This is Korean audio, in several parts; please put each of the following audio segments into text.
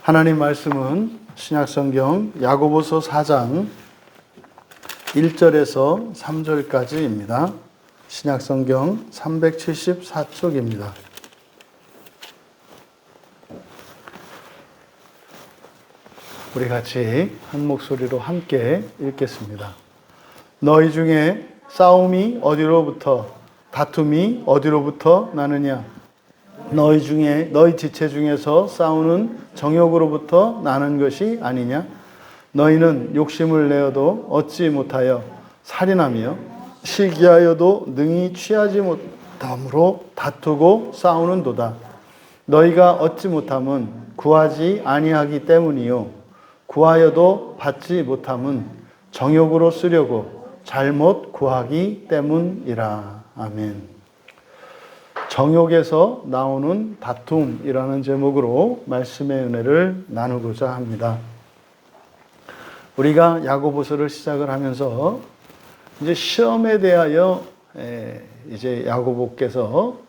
하나님 말씀은 신약성경 야고보서 4장 1절에서 3절까지입니다. 신약성경 374쪽입니다. 우리 같이 한 목소리로 함께 읽겠습니다. 너희 중에 싸움이 어디로부터, 다툼이 어디로부터 나느냐? 너희 지체 중에서 싸우는 정욕으로부터 나는 것이 아니냐? 너희는 욕심을 내어도 얻지 못하여 살인하며 시기하여도 능히 취하지 못함으로 다투고 싸우는도다. 너희가 얻지 못함은 구하지 아니하기 때문이요 구하여도 받지 못함은 정욕으로 쓰려고 잘못 구하기 때문이라. 아멘. 정욕에서 나오는 다툼이라는 제목으로 말씀의 은혜를 나누고자 합니다. 우리가 야고보서를 시작을 하면서 이제 시험에 대하여 이제 야고보께서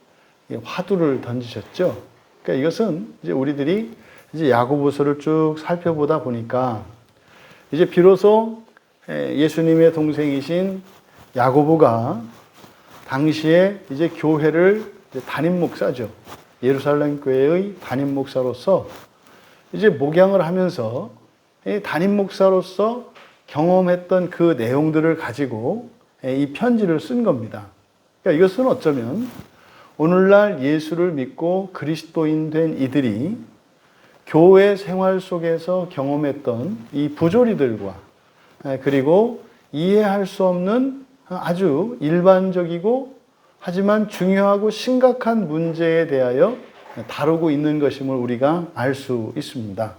화두를 던지셨죠. 그러니까 이것은 이제 우리들이 이제 야고보서를 쭉 살펴보다 보니까 이제 비로소 예수님의 동생이신 야고보가 당시에 이제 교회를 담임 목사죠. 예루살렘 교회의 담임 목사로서 이제 목양을 하면서 담임 목사로서 경험했던 그 내용들을 가지고 이 편지를 쓴 겁니다. 그러니까 이것은 어쩌면 오늘날 예수를 믿고 그리스도인 된 이들이 교회 생활 속에서 경험했던 이 부조리들과 그리고 이해할 수 없는 아주 일반적이고 하지만 중요하고 심각한 문제에 대하여 다루고 있는 것임을 우리가 알 수 있습니다.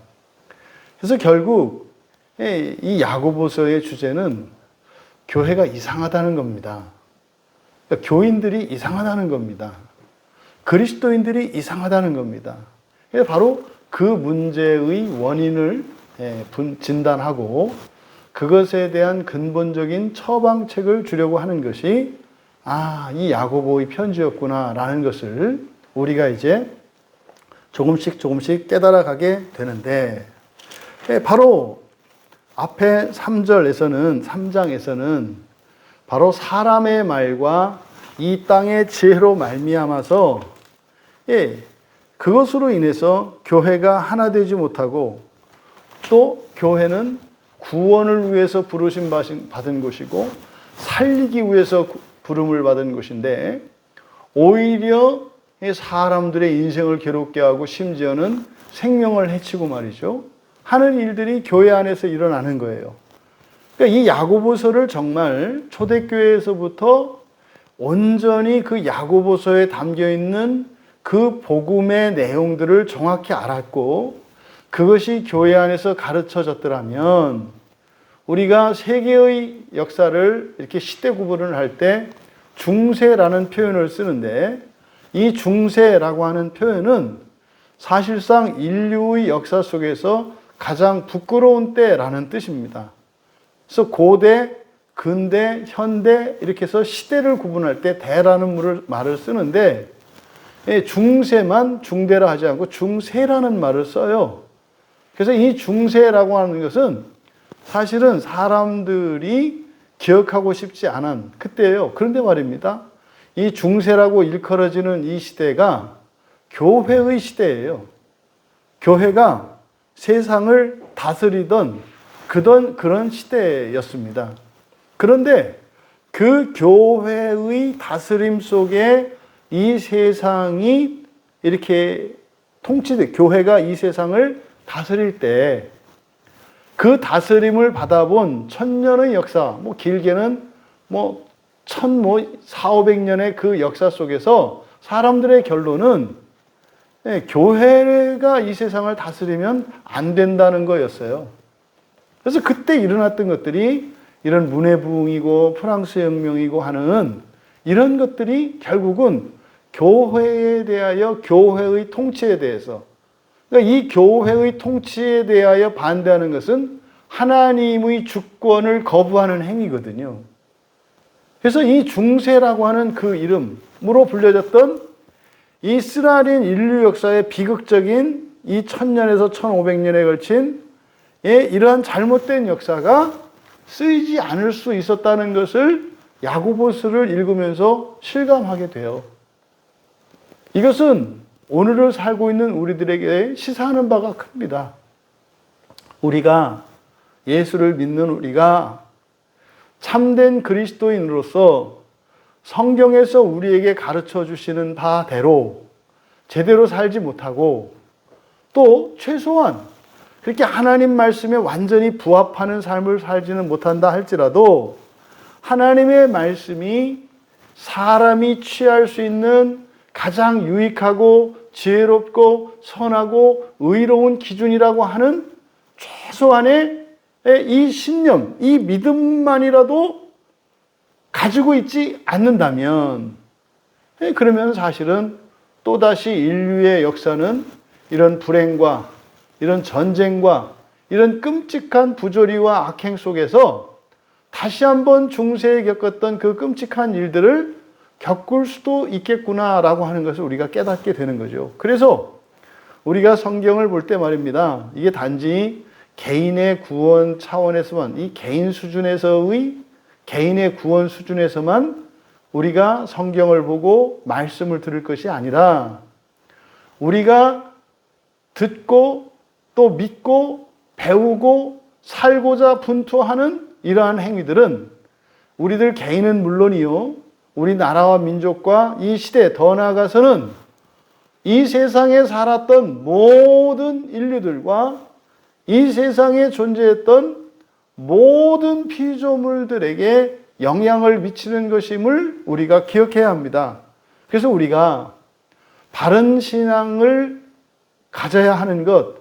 그래서 결국 이 야고보서의 주제는 교회가 이상하다는 겁니다. 그러니까 교인들이 이상하다는 겁니다. 그리스도인들이 이상하다는 겁니다. 바로 그 문제의 원인을 진단하고 그것에 대한 근본적인 처방책을 주려고 하는 것이 이 야고보의 편지였구나라는 것을 우리가 이제 조금씩 깨달아가게 되는데, 바로 앞에 3장에서는 바로 사람의 말과 이 땅의 지혜로 말미암아서 그것으로 인해서 교회가 하나 되지 못하고 또 교회는 구원을 위해서 부르심 받은 것이고 살리기 위해서 부름을 받은 것인데 오히려 사람들의 인생을 괴롭게 하고 심지어는 생명을 해치고 말이죠. 하는 일들이 교회 안에서 일어나는 거예요. 그러니까 이 야고보서를 정말 초대교회에서부터 온전히 그 야고보서에 담겨있는 그 복음의 내용들을 정확히 알았고 그것이 교회 안에서 가르쳐졌더라면 우리가 세계의 역사를 이렇게 시대 구분을 할 때 중세라는 표현을 쓰는데 이 중세라고 하는 표현은 사실상 인류의 역사 속에서 가장 부끄러운 때라는 뜻입니다. 그래서 고대, 근대, 현대 이렇게 해서 시대를 구분할 때 대라는 말을 쓰는데 중세만 중대라 하지 않고 중세라는 말을 써요. 그래서 이 중세라고 하는 것은 사실은 사람들이 기억하고 싶지 않은 그때예요. 그런데 말입니다. 이 중세라고 일컬어지는 이 시대가 교회의 시대예요. 교회가 세상을 다스리던 그런 시대였습니다. 그런데 그 교회의 다스림 속에 이 세상이 이렇게 교회가 이 세상을 다스릴 때 그 다스림을 받아본 천년의 역사, 길게는 400~500년의 그 역사 속에서 사람들의 결론은 교회가 이 세상을 다스리면 안 된다는 거였어요. 그래서 그때 일어났던 것들이 이런 문해부흥이고 프랑스 혁명이고 하는 이런 것들이 결국은 교회에 대하여 교회의 통치에 대해서 그러니까 이 교회의 통치에 대하여 반대하는 것은 하나님의 주권을 거부하는 행위거든요. 그래서 이 중세라고 하는 그 이름으로 불려졌던 이 쓰라린 인류 역사의 비극적인 이 1000년에서 1500년에 걸친 이러한 잘못된 역사가 쓰이지 않을 수 있었다는 것을 야고보서를 읽으면서 실감하게 돼요. 이것은 오늘을 살고 있는 우리들에게 시사하는 바가 큽니다. 우리가 예수를 믿는 우리가 참된 그리스도인으로서 성경에서 우리에게 가르쳐 주시는 바대로 제대로 살지 못하고 또 최소한 그렇게 하나님 말씀에 완전히 부합하는 삶을 살지는 못한다 할지라도 하나님의 말씀이 사람이 취할 수 있는 가장 유익하고 지혜롭고 선하고 의로운 기준이라고 하는 최소한의 이 신념, 이 믿음만이라도 가지고 있지 않는다면 그러면 사실은 또다시 인류의 역사는 이런 불행과 이런 전쟁과 이런 끔찍한 부조리와 악행 속에서 다시 한번 중세에 겪었던 그 끔찍한 일들을 겪을 수도 있겠구나라고 하는 것을 우리가 깨닫게 되는 거죠. 그래서 우리가 성경을 볼 때 말입니다. 이게 단지 개인의 구원 차원에서만, 이 개인 수준에서의 개인의 구원 수준에서만 우리가 성경을 보고 말씀을 들을 것이 아니라 우리가 듣고 또 믿고 배우고 살고자 분투하는 이러한 행위들은 우리들 개인은 물론이요, 우리 나라와 민족과 이 시대 더 나아가서는 이 세상에 살았던 모든 인류들과 이 세상에 존재했던 모든 피조물들에게 영향을 미치는 것임을 우리가 기억해야 합니다. 그래서 우리가 바른 신앙을 가져야 하는 것,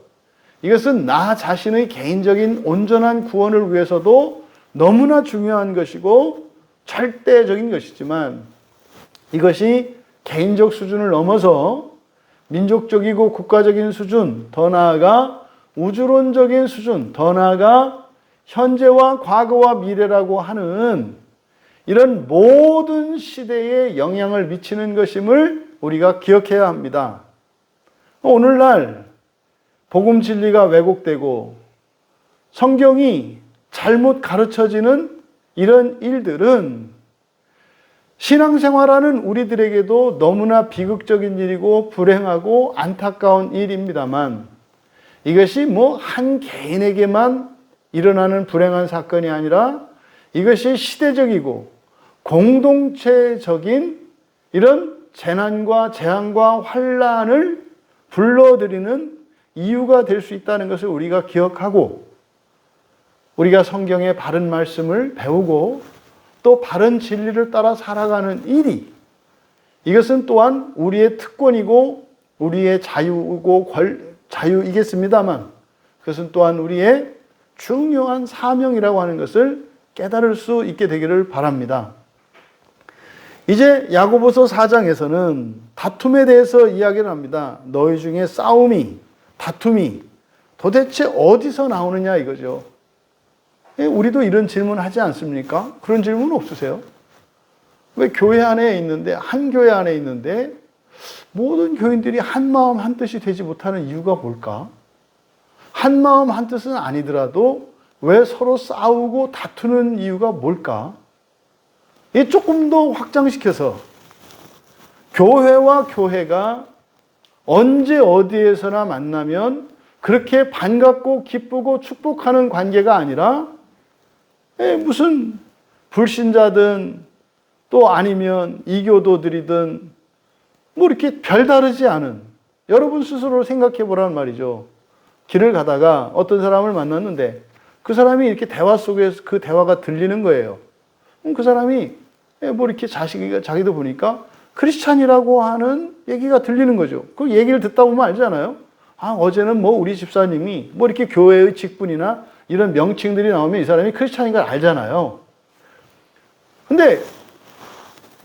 이것은 나 자신의 개인적인 온전한 구원을 위해서도 너무나 중요한 것이고 절대적인 것이지만 이것이 개인적 수준을 넘어서 민족적이고 국가적인 수준, 더 나아가 우주론적인 수준, 더 나아가 현재와 과거와 미래라고 하는 이런 모든 시대에 영향을 미치는 것임을 우리가 기억해야 합니다. 오늘날 복음 진리가 왜곡되고 성경이 잘못 가르쳐지는 이런 일들은 신앙생활하는 우리들에게도 너무나 비극적인 일이고 불행하고 안타까운 일입니다만 이것이 한 개인에게만 일어나는 불행한 사건이 아니라 이것이 시대적이고 공동체적인 이런 재난과 재앙과 환란을 불러들이는 이유가 될 수 있다는 것을 우리가 기억하고 우리가 성경의 바른 말씀을 배우고 또 바른 진리를 따라 살아가는 일이 이것은 또한 우리의 특권이고 우리의 자유이겠습니다만 그것은 또한 우리의 중요한 사명이라고 하는 것을 깨달을 수 있게 되기를 바랍니다. 이제 야고보서 4장에서는 다툼에 대해서 이야기를 합니다. 너희 중에 다툼이 도대체 어디서 나오느냐 이거죠. 우리도 이런 질문 하지 않습니까? 그런 질문 없으세요? 왜 교회 안에 있는데, 한 교회 안에 있는데 모든 교인들이 한 마음 한 뜻이 되지 못하는 이유가 뭘까? 한 마음 한 뜻은 아니더라도 왜 서로 싸우고 다투는 이유가 뭘까? 조금 더 확장시켜서 교회와 교회가 언제 어디에서나 만나면 그렇게 반갑고 기쁘고 축복하는 관계가 아니라 무슨 불신자든 또 아니면 이교도들이든 이렇게 별다르지 않은, 여러분 스스로 생각해 보라는 말이죠. 길을 가다가 어떤 사람을 만났는데 그 사람이 이렇게 대화 속에서 그 대화가 들리는 거예요. 그 사람이 이렇게 자기도 보니까 크리스찬이라고 하는 얘기가 들리는 거죠. 그 얘기를 듣다 보면 알잖아요. 어제는 우리 집사님이 이렇게 교회의 직분이나 이런 명칭들이 나오면 이 사람이 크리스찬인 걸 알잖아요. 근데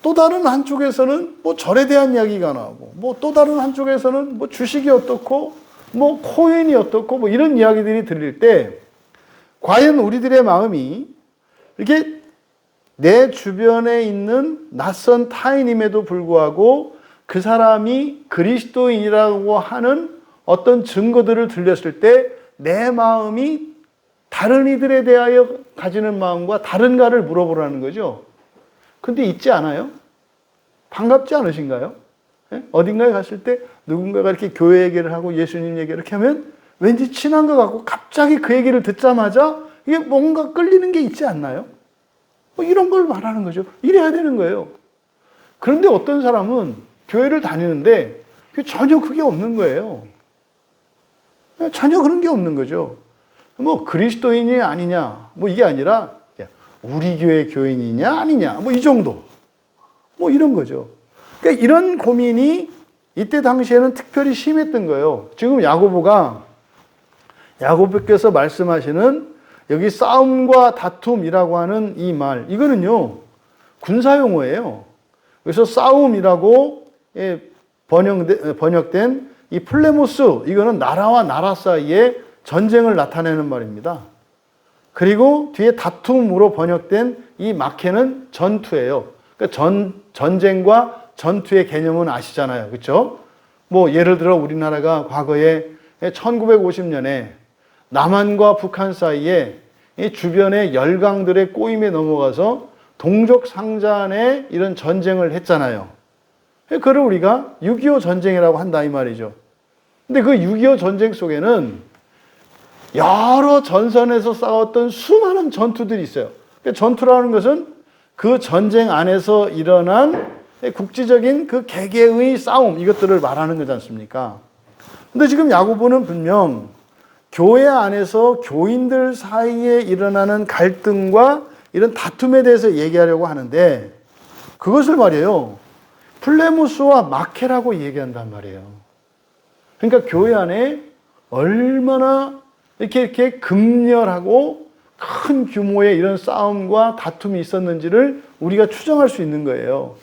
또 다른 한쪽에서는 절에 대한 이야기가 나오고, 또 다른 한쪽에서는 주식이 어떻고, 코인이 어떻고, 이런 이야기들이 들릴 때, 과연 우리들의 마음이 이렇게 내 주변에 있는 낯선 타인임에도 불구하고 그 사람이 그리스도인이라고 하는 어떤 증거들을 들렸을 때 내 마음이 다른 이들에 대하여 가지는 마음과 다른가를 물어보라는 거죠. 근데 있지 않아요? 반갑지 않으신가요? 어딘가에 갔을 때 누군가가 이렇게 교회 얘기를 하고 예수님 얘기를 이렇게 하면 왠지 친한 것 같고 갑자기 그 얘기를 듣자마자 이게 뭔가 끌리는 게 있지 않나요? 이런 걸 말하는 거죠. 이래야 되는 거예요. 그런데 어떤 사람은 교회를 다니는데 전혀 그게 없는 거예요. 전혀 그런 게 없는 거죠. 그리스도인이 아니냐, 이게 아니라 우리 교회 교인이냐 아니냐, 이 정도. 이런 거죠. 그러니까 이런 고민이 이때 당시에는 특별히 심했던 거예요. 지금 야고보께서 말씀하시는 여기 싸움과 다툼이라고 하는 이 말, 이거는요, 군사용어예요. 그래서 싸움이라고 번역된 이 플레모스, 이거는 나라와 나라 사이에 전쟁을 나타내는 말입니다. 그리고 뒤에 다툼으로 번역된 이 마케는 전투예요. 그러니까 전쟁과 전투의 개념은 아시잖아요. 그렇죠? 예를 들어 우리나라가 과거에 1950년에 남한과 북한 사이에 이 주변의 열강들의 꼬임에 넘어가서 동족 상잔의 이런 전쟁을 했잖아요. 그걸 우리가 6.25 전쟁이라고 한다 이 말이죠. 근데 그 6.25 전쟁 속에는 여러 전선에서 싸웠던 수많은 전투들이 있어요. 전투라는 것은 그 전쟁 안에서 일어난 국지적인 그 개개의 싸움, 이것들을 말하는 거지 않습니까? 근데 지금 야고보는 분명 교회 안에서 교인들 사이에 일어나는 갈등과 이런 다툼에 대해서 얘기하려고 하는데 그것을 말이에요. 플레무스와 마케라고 얘기한단 말이에요. 그러니까 교회 안에 얼마나 이렇게 극렬하고 큰 규모의 이런 싸움과 다툼이 있었는지를 우리가 추정할 수 있는 거예요.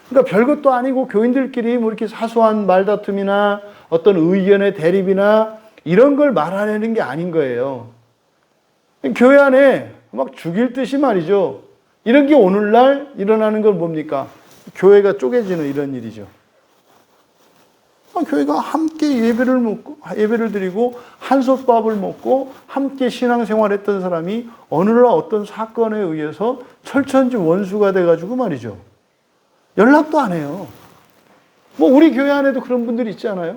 그러니까 별것도 아니고 교인들끼리 이렇게 사소한 말다툼이나 어떤 의견의 대립이나 이런 걸 말하려는 게 아닌 거예요. 교회 안에 막 죽일 듯이 말이죠. 이런 게 오늘날 일어나는 건 뭡니까? 교회가 쪼개지는 이런 일이죠. 교회가 함께 예배를 드리고 한솥밥을 먹고 함께 신앙생활했던 사람이 어느 날 어떤 사건에 의해서 철천지 원수가 돼가지고 말이죠. 연락도 안 해요. 우리 교회 안에도 그런 분들이 있지 않아요?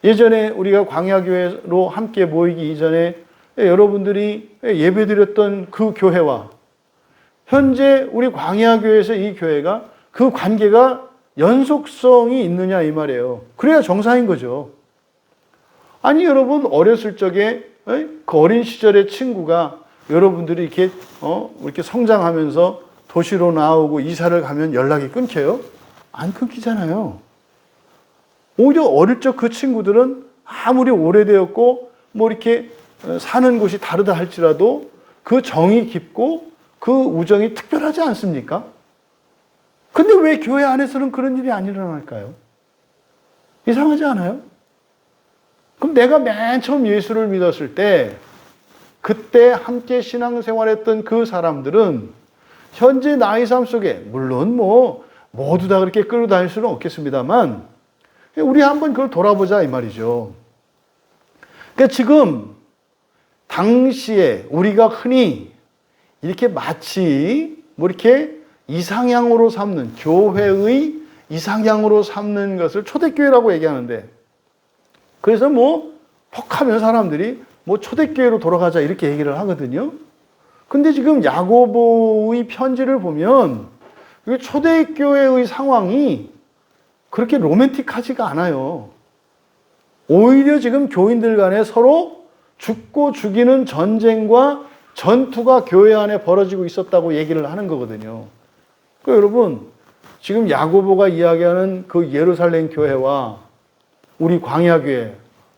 예전에 우리가 광야교회로 함께 모이기 이전에 여러분들이 예배드렸던 그 교회와 현재 우리 광야교회에서 이 교회가 그 관계가 연속성이 있느냐 이 말이에요. 그래야 정상인 거죠. 아니 여러분 어렸을 적에 그 어린 시절의 친구가 여러분들이 이렇게 성장하면서 도시로 나오고 이사를 가면 연락이 끊겨요? 안 끊기잖아요. 오히려 어릴 적 그 친구들은 아무리 오래되었고 이렇게 사는 곳이 다르다 할지라도 그 정이 깊고 그 우정이 특별하지 않습니까? 근데 왜 교회 안에서는 그런 일이 안 일어날까요? 이상하지 않아요? 그럼 내가 맨 처음 예수를 믿었을 때 그때 함께 신앙생활했던 그 사람들은 현재 나의 삶 속에 물론 모두 다 그렇게 끌어다닐 수는 없겠습니다만 우리 한번 그걸 돌아보자 이 말이죠. 그러니까 지금 당시에 우리가 흔히 이렇게 마치 이렇게 이상향으로 삼는 교회의 이상향으로 삼는 것을 초대교회라고 얘기하는데 그래서 퍽하면 사람들이 초대교회로 돌아가자 이렇게 얘기를 하거든요. 근데 지금 야고보의 편지를 보면 초대교회의 상황이 그렇게 로맨틱하지가 않아요. 오히려 지금 교인들 간에 서로 죽고 죽이는 전쟁과 전투가 교회 안에 벌어지고 있었다고 얘기를 하는 거거든요. 그러니까 여러분, 지금 야고보가 이야기하는 그 예루살렘 교회와 우리 광야교회,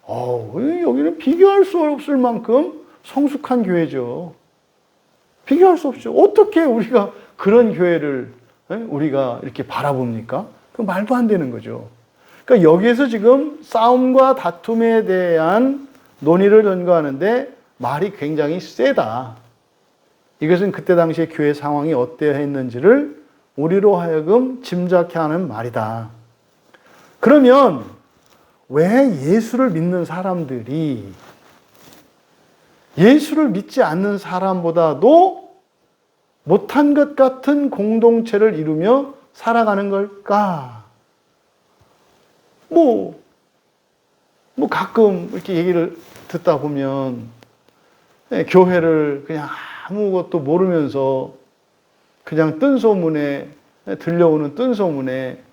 여기는 비교할 수 없을 만큼 성숙한 교회죠. 비교할 수 없죠. 어떻게 우리가 그런 교회를 우리가 이렇게 바라봅니까? 그 말도 안 되는 거죠. 그러니까 여기에서 지금 싸움과 다툼에 대한 논의를 전거하는데 말이 굉장히 세다. 이것은 그때 당시에 교회 상황이 어떠했는지를 우리로 하여금 짐작케 하는 말이다. 그러면 왜 예수를 믿는 사람들이 예수를 믿지 않는 사람보다도 못한 것 같은 공동체를 이루며 살아가는 걸까? 뭐 가끔 이렇게 얘기를 듣다 보면 교회를 그냥 아무것도 모르면서 그냥 들려오는 뜬소문에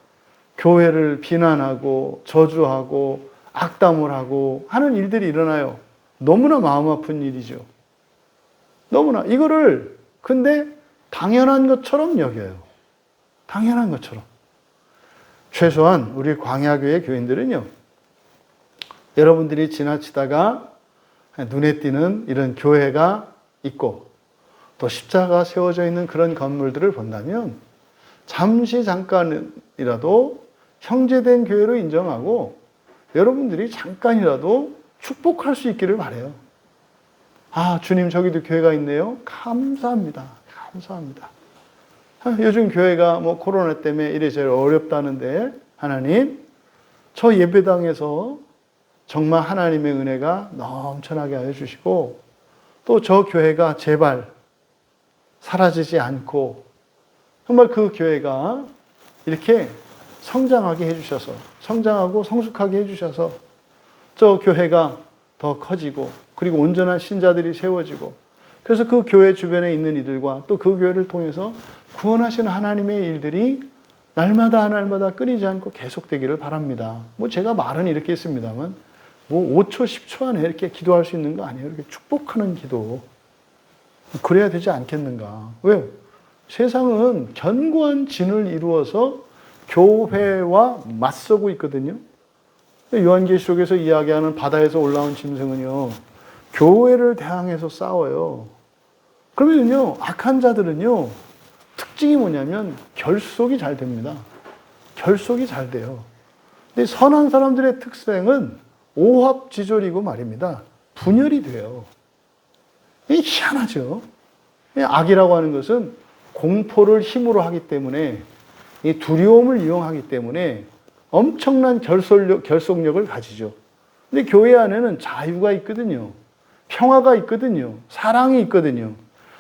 교회를 비난하고 저주하고 악담을 하고 하는 일들이 일어나요. 너무나 마음 아픈 일이죠. 너무나 이거를 근데 당연한 것처럼 여겨요. 당연한 것처럼. 최소한 우리 광야교회 교인들은요. 여러분들이 지나치다가 눈에 띄는 이런 교회가 있고 또 십자가 세워져 있는 그런 건물들을 본다면 잠시 잠깐이라도 형제된 교회로 인정하고 여러분들이 잠깐이라도 축복할 수 있기를 바라요. 아, 주님 저기도 교회가 있네요. 감사합니다. 감사합니다. 요즘 교회가 코로나 때문에 이래저래 어렵다는데 하나님 저 예배당에서 정말 하나님의 은혜가 넘쳐나게 하여 주시고 또 저 교회가 제발 사라지지 않고 정말 그 교회가 이렇게 성장하게 해주셔서 성장하고 성숙하게 해주셔서 저 교회가 더 커지고 그리고 온전한 신자들이 세워지고 그래서 그 교회 주변에 있는 이들과 또 그 교회를 통해서 구원하시는 하나님의 일들이 날마다 끊이지 않고 계속되기를 바랍니다. 제가 말은 이렇게 했습니다만 5초, 10초 안에 이렇게 기도할 수 있는 거 아니에요. 이렇게 축복하는 기도. 그래야 되지 않겠는가. 왜요? 세상은 견고한 진을 이루어서 교회와 맞서고 있거든요. 요한계시록에서 이야기하는 바다에서 올라온 짐승은요, 교회를 대항해서 싸워요. 그러면요, 악한 자들은요, 특징이 뭐냐면 결속이 잘 됩니다. 결속이 잘 돼요. 근데 선한 사람들의 특성은 오합지졸이고 말입니다. 분열이 돼요. 이게 희한하죠. 악이라고 하는 것은 공포를 힘으로 하기 때문에 이 두려움을 이용하기 때문에 엄청난 결속력을 가지죠. 근데 교회 안에는 자유가 있거든요. 평화가 있거든요. 사랑이 있거든요.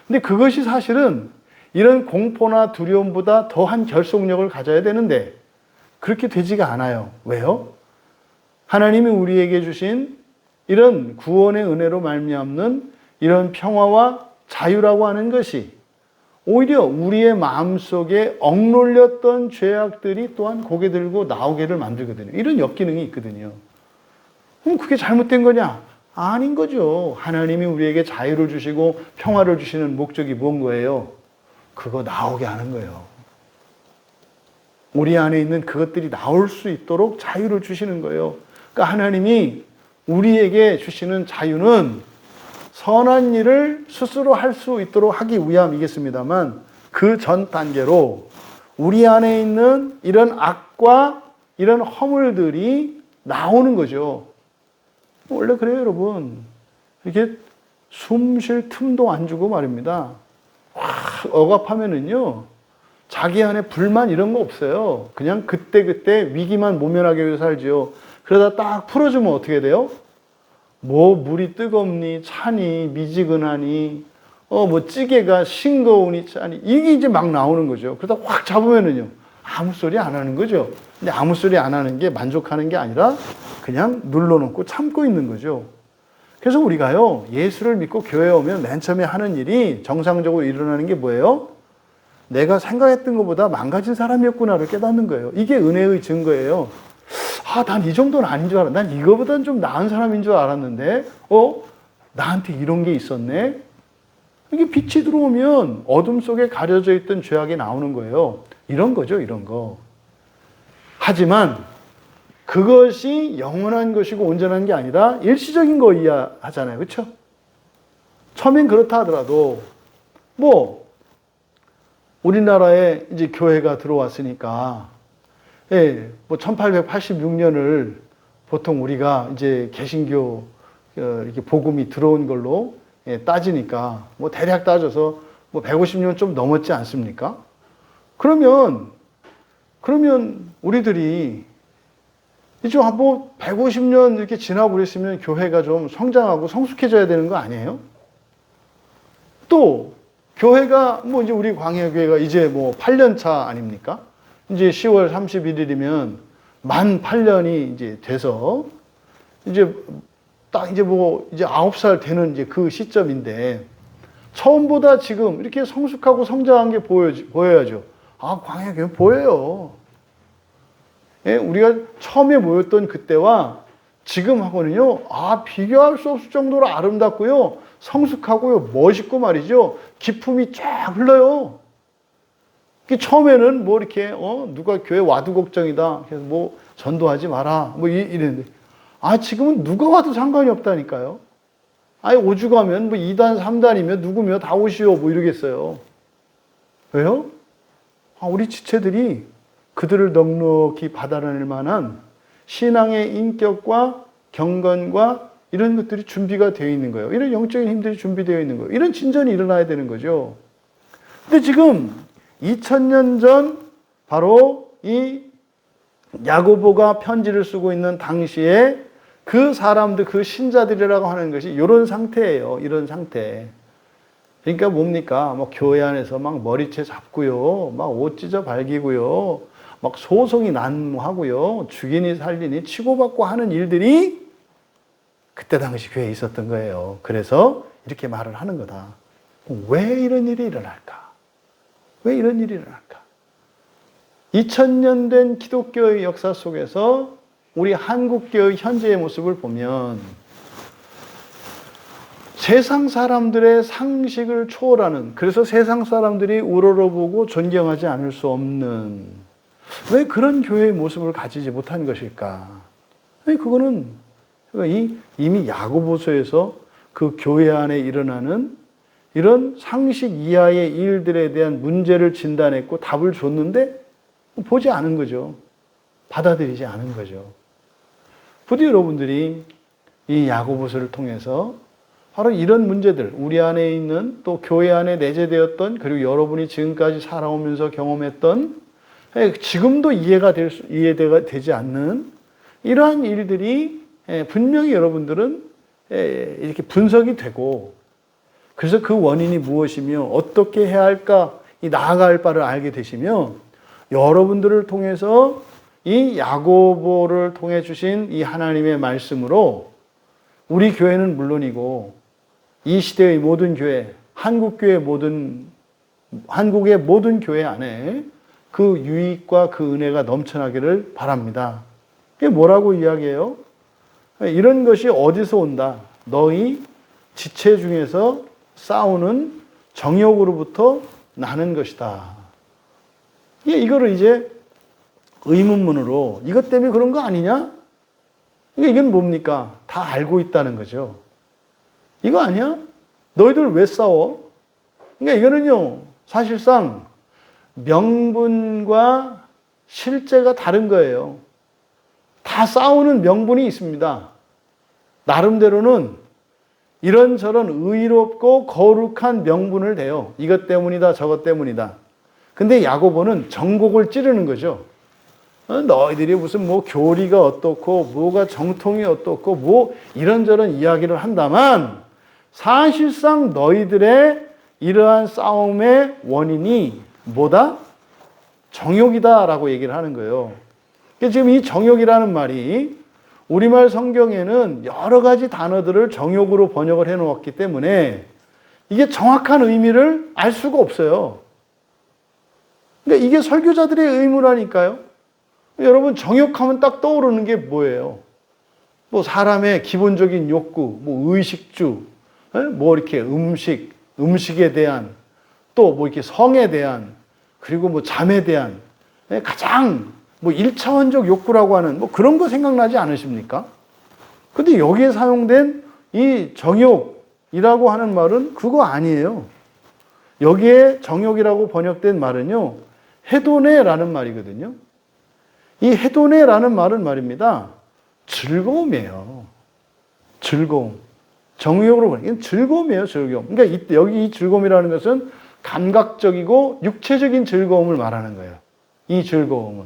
근데 그것이 사실은 이런 공포나 두려움보다 더한 결속력을 가져야 되는데 그렇게 되지가 않아요. 왜요? 하나님이 우리에게 주신 이런 구원의 은혜로 말미암는 이런 평화와 자유라고 하는 것이 오히려 우리의 마음속에 억눌렸던 죄악들이 또한 고개 들고 나오게를 만들거든요. 이런 역기능이 있거든요. 그럼 그게 잘못된 거냐? 아닌 거죠. 하나님이 우리에게 자유를 주시고 평화를 주시는 목적이 뭔 거예요? 그거 나오게 하는 거예요. 우리 안에 있는 그것들이 나올 수 있도록 자유를 주시는 거예요. 그러니까 하나님이 우리에게 주시는 자유는 선한 일을 스스로 할 수 있도록 하기 위함이겠습니다만 그 전 단계로 우리 안에 있는 이런 악과 이런 허물들이 나오는 거죠. 원래 그래요, 여러분. 이게 숨 쉴 틈도 안 주고 말입니다. 억압하면은요, 자기 안에 불만 이런 거 없어요. 그냥 그때그때 위기만 모면하기 위해 살지요. 그러다 딱 풀어주면 어떻게 돼요? 물이 뜨겁니, 차니, 미지근하니, 찌개가 싱거우니, 짜니, 이게 이제 막 나오는 거죠. 그러다 확 잡으면은요, 아무 소리 안 하는 거죠. 근데 아무 소리 안 하는 게 만족하는 게 아니라 그냥 눌러놓고 참고 있는 거죠. 그래서 우리가요, 예수를 믿고 교회에 오면 맨 처음에 하는 일이 정상적으로 일어나는 게 뭐예요? 내가 생각했던 것보다 망가진 사람이었구나를 깨닫는 거예요. 이게 은혜의 증거예요. 난 이 정도는 아닌 줄 알았는데, 난 이거보다는 좀 나은 사람인 줄 알았는데, 나한테 이런 게 있었네? 이게 빛이 들어오면 어둠 속에 가려져 있던 죄악이 나오는 거예요. 이런 거죠, 이런 거. 하지만 그것이 영원한 것이고 온전한 게 아니라 일시적인 거 이해하잖아요. 그렇죠? 처음엔 그렇다 하더라도 우리나라에 이제 교회가 들어왔으니까 1886년을 보통 우리가 이제 개신교 이렇게 복음이 들어온 걸로 따지니까 대략 따져서 150년 좀 넘었지 않습니까? 그러면 우리들이 이제 뭐 150년 이렇게 지나고 그랬으면 교회가 좀 성장하고 성숙해져야 되는 거 아니에요? 또 교회가 뭐 이제 우리 광야교회가 이제 뭐 8년 차 아닙니까? 이제 10월 31일이면 만 8년이 이제 돼서 이제 딱 이제 뭐 이제 9살 되는 이제 그 시점인데 처음보다 지금 이렇게 성숙하고 성장한 게 보여야죠. 아, 광야교회 보여요. 예, 우리가 처음에 모였던 그때와 지금하고는요, 아, 비교할 수 없을 정도로 아름답고요, 성숙하고요, 멋있고 말이죠. 기품이 쫙 흘러요. 처음에는 뭐 이렇게, 누가 교회 와도 걱정이다. 그래서 뭐 전도하지 마라. 뭐 이랬는데. 아, 지금은 누가 와도 상관이 없다니까요. 아니, 오죽하면 뭐 2단, 3단이면 누구며 다 오시오. 뭐 이러겠어요. 왜요? 아, 우리 지체들이 그들을 넉넉히 받아낼 만한 신앙의 인격과 경건과 이런 것들이 준비가 되어 있는 거예요. 이런 영적인 힘들이 준비되어 있는 거예요. 이런 진전이 일어나야 되는 거죠. 근데 지금 2000년 전 바로 이 야고보가 편지를 쓰고 있는 당시에 그 사람들, 그 신자들이라고 하는 것이 이런 상태예요. 이런 상태. 그러니까 뭡니까? 뭐 교회 안에서 막 머리채 잡고요. 막 옷 찢어 발기고요. 막 소송이 난무하고요. 죽이니 살리니 치고받고 하는 일들이 그때 당시 교회에 있었던 거예요. 그래서 이렇게 말을 하는 거다. 왜 이런 일이 일어날까? 왜 이런 일이 일어날까? 2000년 된 기독교의 역사 속에서 우리 한국교의 현재의 모습을 보면 세상 사람들의 상식을 초월하는, 그래서 세상 사람들이 우러러보고 존경하지 않을 수 없는, 왜 그런 교회의 모습을 가지지 못한 것일까? 그거는 이미 야고보서에서 그 교회 안에 일어나는 이런 상식 이하의 일들에 대한 문제를 진단했고 답을 줬는데 보지 않은 거죠. 받아들이지 않은 거죠. 부디 여러분들이 이 야고보서를 통해서 바로 이런 문제들, 우리 안에 있는 또 교회 안에 내재되었던, 그리고 여러분이 지금까지 살아오면서 경험했던, 지금도 이해가 되지 않는 이러한 일들이 분명히 여러분들은 이렇게 분석이 되고, 그래서 그 원인이 무엇이며 어떻게 해야 할까, 이 나아갈 바를 알게 되시며, 여러분들을 통해서 이 야고보를 통해 주신 이 하나님의 말씀으로 우리 교회는 물론이고 이 시대의 모든 교회, 한국의 모든 교회 안에 그 유익과 그 은혜가 넘쳐나기를 바랍니다. 이게 뭐라고 이야기해요? 이런 것이 어디서 온다? 너희 지체 중에서 싸우는 정욕으로부터 나는 것이다. 이거를 이제 의문문으로 이것 때문에 그런 거 아니냐? 이건 뭡니까? 다 알고 있다는 거죠. 이거 아니야? 너희들 왜 싸워? 그러니까 이거는요, 사실상 명분과 실제가 다른 거예요. 다 싸우는 명분이 있습니다. 나름대로는 이런저런 의롭고 거룩한 명분을 대요. 이것 때문이다, 저것 때문이다. 근데 야고보는 정곡을 찌르는 거죠. 너희들이 무슨 뭐 교리가 어떻고 뭐가 정통이 어떻고 뭐 이런저런 이야기를 한다만 사실상 너희들의 이러한 싸움의 원인이 뭐다? 정욕이다라고 얘기를 하는 거예요. 지금 이 정욕이라는 말이 우리말 성경에는 여러 가지 단어들을 정욕으로 번역을 해놓았기 때문에 이게 정확한 의미를 알 수가 없어요. 그러니까 이게 설교자들의 의무라니까요. 여러분, 정욕하면 딱 떠오르는 게 뭐예요? 뭐 사람의 기본적인 욕구, 뭐 의식주, 뭐 이렇게 음식에 대한, 또 뭐 이렇게 성에 대한, 그리고 뭐 잠에 대한 가장 뭐 1차원적 욕구라고 하는 뭐 그런 거 생각나지 않으십니까? 근데 여기에 사용된 이 정욕이라고 하는 말은 그거 아니에요. 여기에 정욕이라고 번역된 말은요, 헤도네라는 말이거든요. 이 헤도네라는 말은 말입니다, 즐거움이에요. 즐거움. 정욕으로 보니까 즐거움이에요, 즐거움. 그러니까 여기 이 즐거움이라는 것은 감각적이고 육체적인 즐거움을 말하는 거예요. 이 즐거움은.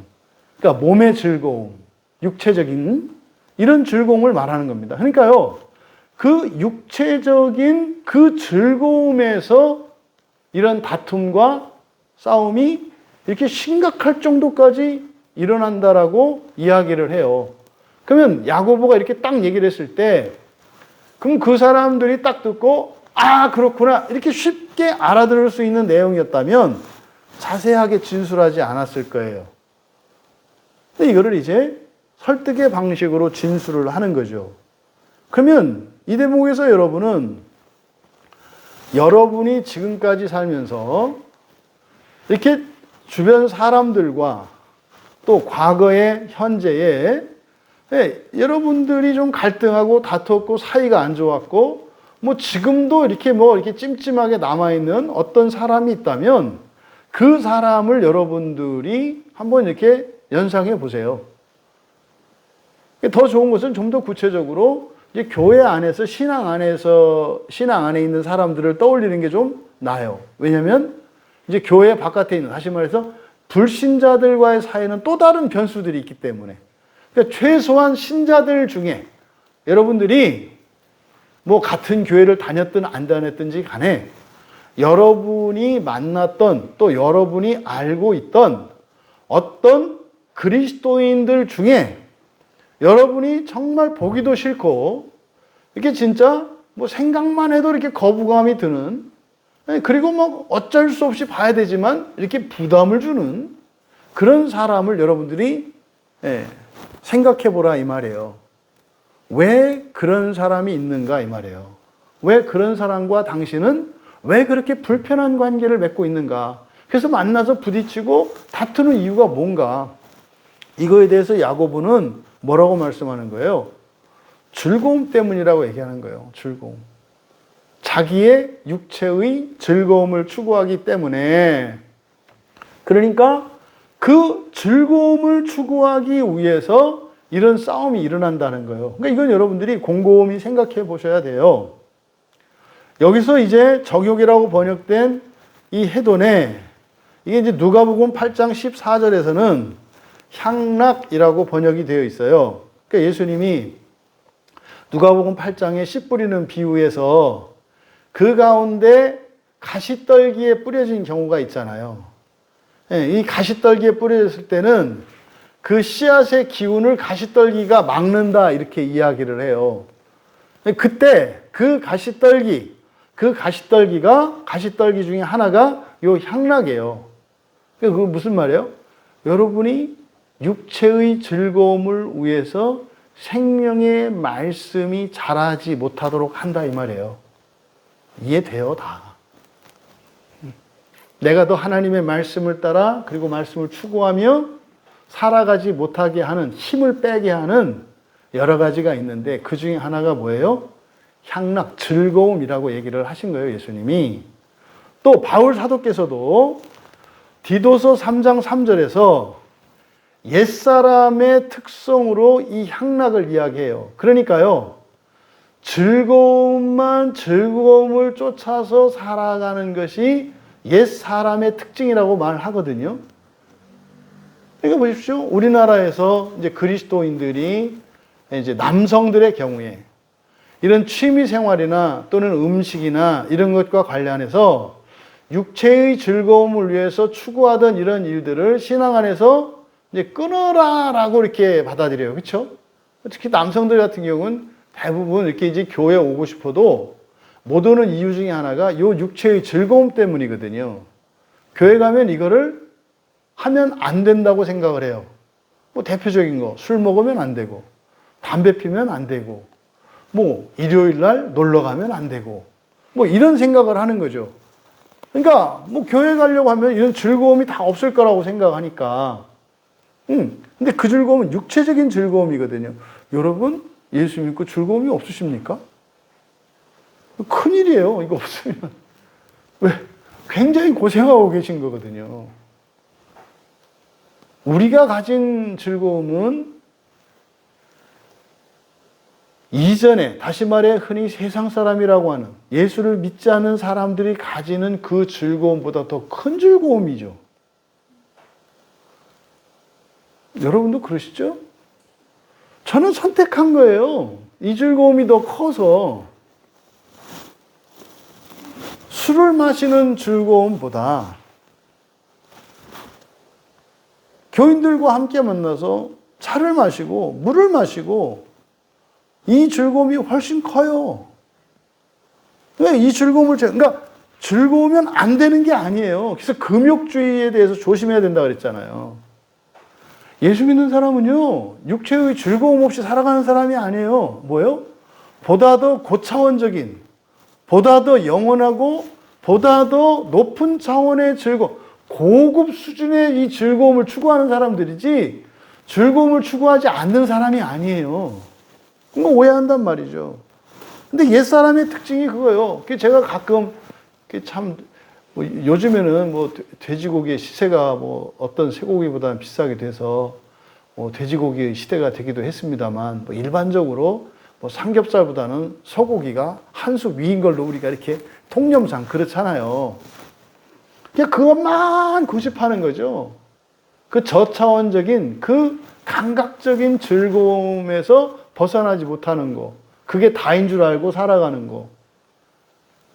그러니까 몸의 즐거움, 육체적인 이런 즐거움을 말하는 겁니다. 그러니까요, 그 육체적인 그 즐거움에서 이런 다툼과 싸움이 이렇게 심각할 정도까지 일어난다라고 이야기를 해요. 그러면 야고보가 이렇게 딱 얘기를 했을 때, 그럼 그 사람들이 딱 듣고, 아, 그렇구나, 이렇게 쉽게 알아들을 수 있는 내용이었다면 자세하게 진술하지 않았을 거예요. 근데 이거를 이제 설득의 방식으로 진술을 하는 거죠. 그러면 이 대목에서 여러분이 지금까지 살면서 이렇게 주변 사람들과 또 과거에, 현재에 여러분들이 좀 갈등하고 다투었고 사이가 안 좋았고 뭐 지금도 이렇게 찜찜하게 남아있는 어떤 사람이 있다면 그 사람을 여러분들이 한번 이렇게 연상해 보세요. 더 좋은 것은 좀 더 구체적으로 이제 교회 안에서 신앙 안에 있는 사람들을 떠올리는 게 좀 나아요. 왜냐하면 이제 교회 바깥에 있는, 다시 말해서 불신자들과의 사이는 또 다른 변수들이 있기 때문에, 그러니까 최소한 신자들 중에 여러분들이 뭐 같은 교회를 다녔든 안 다녔든지 간에 여러분이 만났던 또 여러분이 알고 있던 어떤 그리스도인들 중에 여러분이 정말 보기도 싫고 이렇게 진짜 뭐 생각만 해도 이렇게 거부감이 드는, 그리고 뭐 어쩔 수 없이 봐야 되지만 이렇게 부담을 주는 그런 사람을 여러분들이 생각해 보라 이 말이에요. 왜 그런 사람이 있는가 이 말이에요. 왜 그런 사람과 당신은 왜 그렇게 불편한 관계를 맺고 있는가? 그래서 만나서 부딪히고 다투는 이유가 뭔가? 이거에 대해서 야고보는 뭐라고 말씀하는 거예요? 즐거움 때문이라고 얘기하는 거예요. 즐거움. 자기의 육체의 즐거움을 추구하기 때문에, 그러니까 그 즐거움을 추구하기 위해서 이런 싸움이 일어난다는 거예요. 그러니까 이건 여러분들이 곰곰이 생각해 보셔야 돼요. 여기서 이제 적욕이라고 번역된 이 해돈에, 이게 이제 누가복음 8장 14절에서는 향락이라고 번역이 되어 있어요. 그러니까 예수님이 누가복음 8장에 씨 뿌리는 비유에서 그 가운데 가시떨기에 뿌려진 경우가 있잖아요. 이 가시떨기에 뿌려졌을 때는 그 씨앗의 기운을 가시떨기가 막는다 이렇게 이야기를 해요. 그때 그 가시떨기 중에 하나가 요 향락이에요. 그게 무슨 말이에요? 여러분이 육체의 즐거움을 위해서 생명의 말씀이 자라지 못하도록 한다 이 말이에요. 이해돼요, 다. 내가 더 하나님의 말씀을 따라 그리고 말씀을 추구하며 살아가지 못하게 하는, 힘을 빼게 하는 여러 가지가 있는데 그 중에 하나가 뭐예요? 향락, 즐거움이라고 얘기를 하신 거예요, 예수님이. 또 바울 사도께서도 디도서 3장 3절에서 옛사람의 특성으로 이 향락을 이야기해요. 그러니까요, 즐거움을 쫓아서 살아가는 것이 옛사람의 특징이라고 말하거든요. 그러니까 보십시오. 우리나라에서 이제 그리스도인들이 이제 남성들의 경우에 이런 취미 생활이나 또는 음식이나 이런 것과 관련해서 육체의 즐거움을 위해서 추구하던 이런 일들을 신앙 안에서 이제 끊어라라고 이렇게 받아들여요. 그렇죠? 특히 남성들 같은 경우는 대부분 이렇게 이제 교회에 오고 싶어도 못 오는 이유 중에 하나가 요 육체의 즐거움 때문이거든요. 교회 가면 이거를 하면 안 된다고 생각을 해요. 뭐 대표적인 거, 술 먹으면 안 되고, 담배 피면 안 되고, 뭐 일요일 날 놀러 가면 안 되고, 뭐 이런 생각을 하는 거죠. 그러니까 뭐 교회 가려고 하면 이런 즐거움이 다 없을 거라고 생각하니까. 근데 그 즐거움은 육체적인 즐거움이거든요. 여러분, 예수 믿고 즐거움이 없으십니까? 큰일이에요, 이거 없으면. 왜? 굉장히 고생하고 계신 거거든요. 우리가 가진 즐거움은 이전에, 다시 말해 흔히 세상 사람이라고 하는 예수를 믿지 않는 사람들이 가지는 그 즐거움보다 더 큰 즐거움이죠. 여러분도 그러시죠? 저는 선택한 거예요. 이 즐거움이 더 커서. 술을 마시는 즐거움보다 교인들과 함께 만나서 차를 마시고 물을 마시고 이 즐거움이 훨씬 커요. 왜 이 즐거움을 그러니까 즐거우면 안 되는 게 아니에요. 그래서 금욕주의에 대해서 조심해야 된다 그랬잖아요. 예수 믿는 사람은요, 육체의 즐거움 없이 살아가는 사람이 아니에요. 뭐예요? 보다 더 고차원적인, 보다 더 영원하고, 보다 더 높은 차원의 즐거움, 고급 수준의 이 즐거움을 추구하는 사람들이지, 즐거움을 추구하지 않는 사람이 아니에요. 그거 오해한단 말이죠. 근데 옛사람의 특징이 그거예요. 제가 가끔, 참, 뭐 요즘에는 뭐 돼지고기의 시세가 뭐 어떤 쇠고기보다는 비싸게 돼서 뭐 돼지고기의 시대가 되기도 했습니다만 뭐 일반적으로 뭐 삼겹살보다는 소고기가 한 수 위인 걸로 우리가 이렇게 통념상 그렇잖아요. 그냥 그것만 고집하는 거죠. 그 저차원적인 그 감각적인 즐거움에서 벗어나지 못하는 거. 그게 다인 줄 알고 살아가는 거.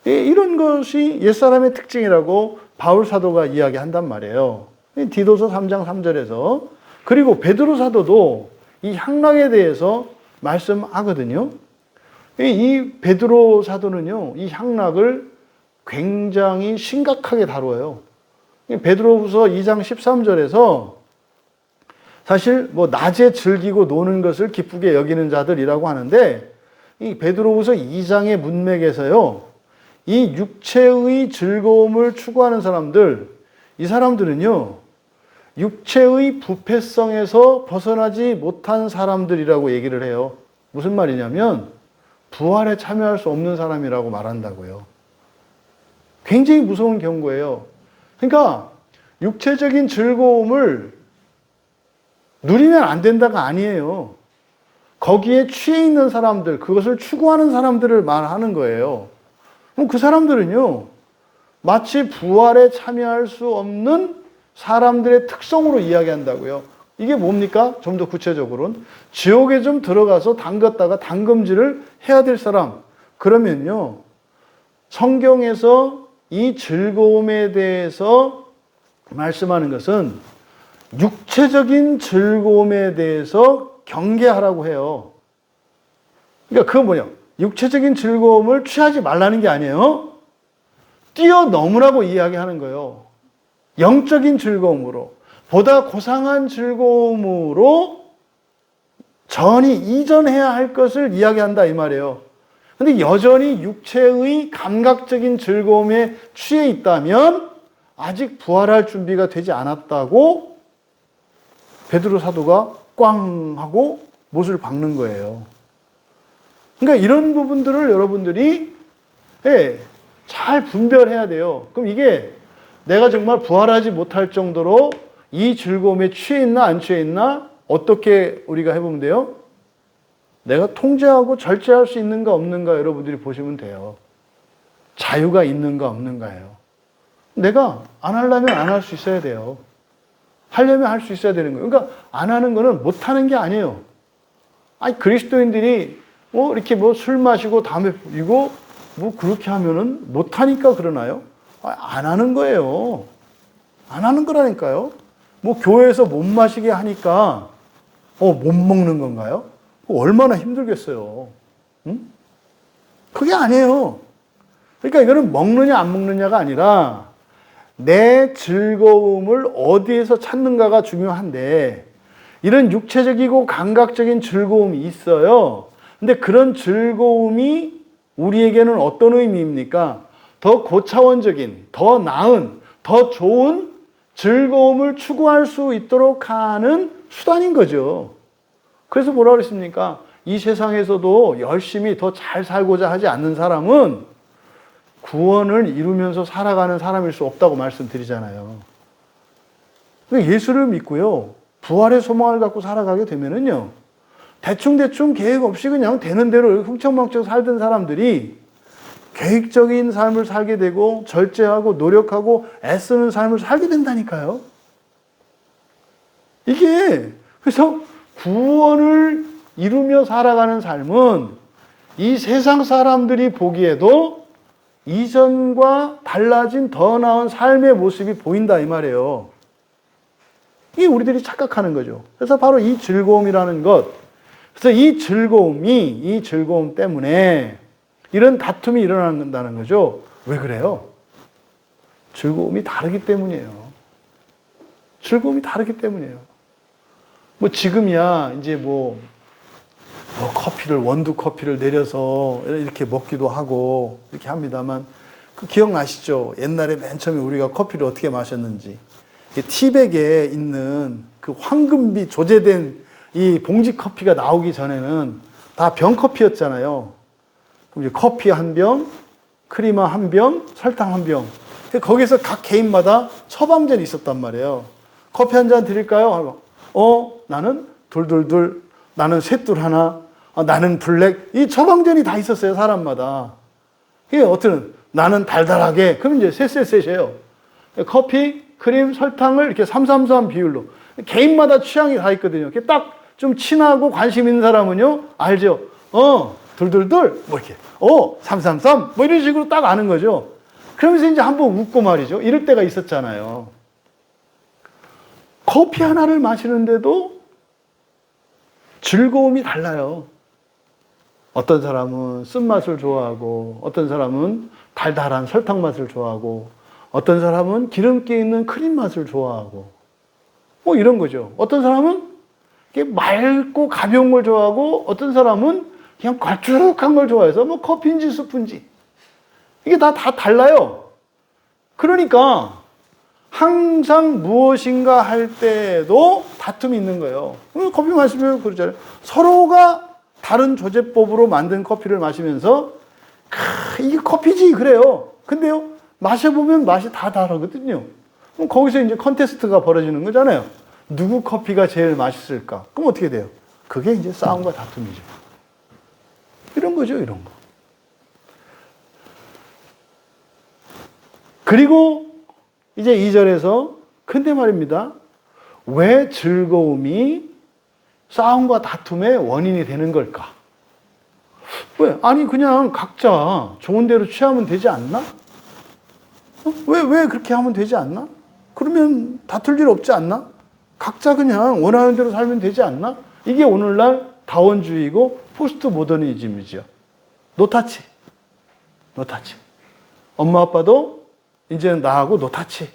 이런 것이 옛사람의 특징이라고 바울 사도가 이야기한단 말이에요. 디도서 3장 3절에서. 그리고 베드로 사도도 이 향락에 대해서 말씀하거든요. 이 베드로 사도는요, 이 향락을 굉장히 심각하게 다루어요. 베드로후서 2장 13절에서 사실 뭐 낮에 즐기고 노는 것을 기쁘게 여기는 자들이라고 하는데 이 베드로후서 2장의 문맥에서요, 이 육체의 즐거움을 추구하는 사람들, 이 사람들은요, 육체의 부패성에서 벗어나지 못한 사람들이라고 얘기를 해요. 무슨 말이냐면, 부활에 참여할 수 없는 사람이라고 말한다고요. 굉장히 무서운 경고예요. 그러니까, 육체적인 즐거움을 누리면 안 된다가 아니에요. 거기에 취해 있는 사람들, 그것을 추구하는 사람들을 말하는 거예요. 그럼 그 사람들은요, 마치 부활에 참여할 수 없는 사람들의 특성으로 이야기한다고요. 이게 뭡니까? 좀 더 구체적으로는 지옥에 좀 들어가서 담갔다가 담금질을 해야 될 사람. 그러면요, 성경에서 이 즐거움에 대해서 말씀하는 것은 육체적인 즐거움에 대해서 경계하라고 해요. 그러니까 그건 뭐냐? 육체적인 즐거움을 취하지 말라는 게 아니에요. 뛰어넘으라고 이야기하는 거예요. 영적인 즐거움으로, 보다 고상한 즐거움으로 전이 이전해야 할 것을 이야기한다 이 말이에요. 근데 여전히 육체의 감각적인 즐거움에 취해 있다면 아직 부활할 준비가 되지 않았다고 베드로 사도가 꽝 하고 못을 박는 거예요. 그러니까 이런 부분들을 여러분들이 잘 분별해야 돼요. 그럼 이게 내가 정말 부활하지 못할 정도로 이 즐거움에 취해 있나 안 취해 있나 어떻게 우리가 해보면 돼요? 내가 통제하고 절제할 수 있는가 없는가 여러분들이 보시면 돼요. 자유가 있는가 없는가예요. 내가 안 하려면 안 할 수 있어야 돼요. 하려면 할 수 있어야 되는 거예요. 그러니까 안 하는 거는 못 하는 게 아니에요. 아니 그리스도인들이 이렇게 술 마시고 담배 피우고 그렇게 하면은 못 하니까 그러나요? 안 하는 거예요. 안 하는 거라니까요. 교회에서 못 마시게 하니까 못 먹는 건가요? 얼마나 힘들겠어요. 응? 그게 아니에요. 그러니까 이거는 먹느냐 안 먹느냐가 아니라 내 즐거움을 어디에서 찾는가가 중요한데 이런 육체적이고 감각적인 즐거움이 있어요. 근데 그런 즐거움이 우리에게는 어떤 의미입니까? 더 고차원적인, 더 나은, 더 좋은 즐거움을 추구할 수 있도록 하는 수단인 거죠. 그래서 뭐라 그랬습니까? 이 세상에서도 열심히 더 잘 살고자 하지 않는 사람은 구원을 이루면서 살아가는 사람일 수 없다고 말씀드리잖아요. 예수를 믿고요, 부활의 소망을 갖고 살아가게 되면은요, 대충 계획 없이 그냥 되는 대로 흥청망청 살던 사람들이 계획적인 삶을 살게 되고 절제하고 노력하고 애쓰는 삶을 살게 된다니까요. 이게 그래서 구원을 이루며 살아가는 삶은 이 세상 사람들이 보기에도 이전과 달라진 더 나은 삶의 모습이 보인다 이 말이에요. 이게 우리들이 착각하는 거죠. 그래서 바로 이 즐거움이라는 것, 그래서 이 즐거움 때문에 이런 다툼이 일어난다는 거죠. 왜 그래요? 즐거움이 다르기 때문이에요. 즐거움이 다르기 때문이에요. 뭐 지금이야 이제 뭐 원두 커피를 내려서 이렇게 먹기도 하고 이렇게 합니다만, 그 기억나시죠? 옛날에 맨 처음에 우리가 커피를 어떻게 마셨는지. 티백에 있는 그 황금비 조제된 이 봉지 커피가 나오기 전에는 다 병커피였잖아요. 그럼 이제 커피 한 병, 크리머 한 병, 설탕 한 병. 거기서 각 개인마다 처방전이 있었단 말이에요. 커피 한 잔 드릴까요? 나는 둘둘둘, 나는 셋둘 하나, 나는 블랙. 이 처방전이 다 있었어요, 사람마다. 이게 어떤, 나는 달달하게. 그럼 이제 셋이에요. 커피, 크림, 설탕을 이렇게 3:3:3 비율로. 개인마다 취향이 다 있거든요. 딱 좀 친하고 관심 있는 사람은요, 알죠? 둘둘둘, 뭐 이렇게. 3:3:3, 뭐 이런 식으로 딱 아는 거죠. 그러면서 이제 한번 웃고 말이죠. 이럴 때가 있었잖아요. 커피 하나를 마시는데도 즐거움이 달라요. 어떤 사람은 쓴맛을 좋아하고, 어떤 사람은 달달한 설탕 맛을 좋아하고, 어떤 사람은 기름기 있는 크림 맛을 좋아하고, 뭐 이런 거죠. 어떤 사람은 맑고 가벼운 걸 좋아하고, 어떤 사람은 그냥 걸쭉한 걸 좋아해서 뭐 커피인지 스프인지. 이게 다 달라요. 그러니까 항상 무엇인가 할 때도 다툼이 있는 거예요. 커피 마시면 그러잖아요. 서로가 다른 조제법으로 만든 커피를 마시면서 이게 커피지 그래요. 근데요, 마셔보면 맛이 다 다르거든요. 그럼 거기서 이제 컨테스트가 벌어지는 거잖아요. 누구 커피가 제일 맛있을까? 그럼 어떻게 돼요? 그게 이제 싸움과 다툼이죠. 이런 거죠, 이런 거. 그리고 이제 2절에서 근데 말입니다. 왜 즐거움이 싸움과 다툼의 원인이 되는 걸까? 왜? 아니 그냥 각자 좋은 대로 취하면 되지 않나? 왜 그렇게 하면 되지 않나? 그러면 다툴 일 없지 않나? 각자 그냥 원하는 대로 살면 되지 않나? 이게 오늘날 다원주의고 포스트 모더니즘이죠. 노타치. 엄마 아빠도 이제는 나하고 노타치.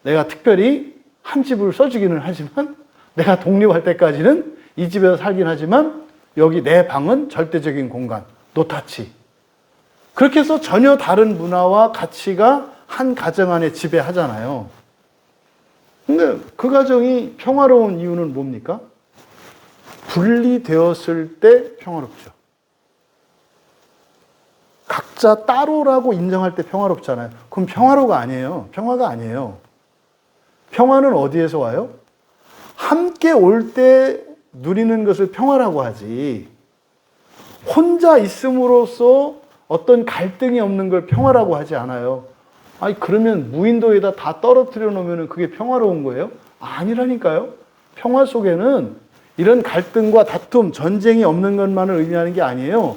내가 특별히 한 집을 써주기는 하지만 내가 독립할 때까지는 이 집에서 살긴 하지만 여기 내 방은 절대적인 공간. 노타치. 그렇게 해서 전혀 다른 문화와 가치가 한 가정 안에 지배하잖아요. 근데 그 가정이 평화로운 이유는 뭡니까? 분리되었을 때 평화롭죠. 각자 따로라고 인정할 때 평화롭잖아요. 그럼 평화가 아니에요. 평화는 어디에서 와요? 함께 올 때 누리는 것을 평화라고 하지. 혼자 있음으로써 어떤 갈등이 없는 걸 평화라고 하지 않아요. 아니 그러면 무인도에다 다 떨어뜨려 놓으면 그게 평화로운 거예요? 아니라니까요. 평화 속에는 이런 갈등과 다툼, 전쟁이 없는 것만을 의미하는 게 아니에요.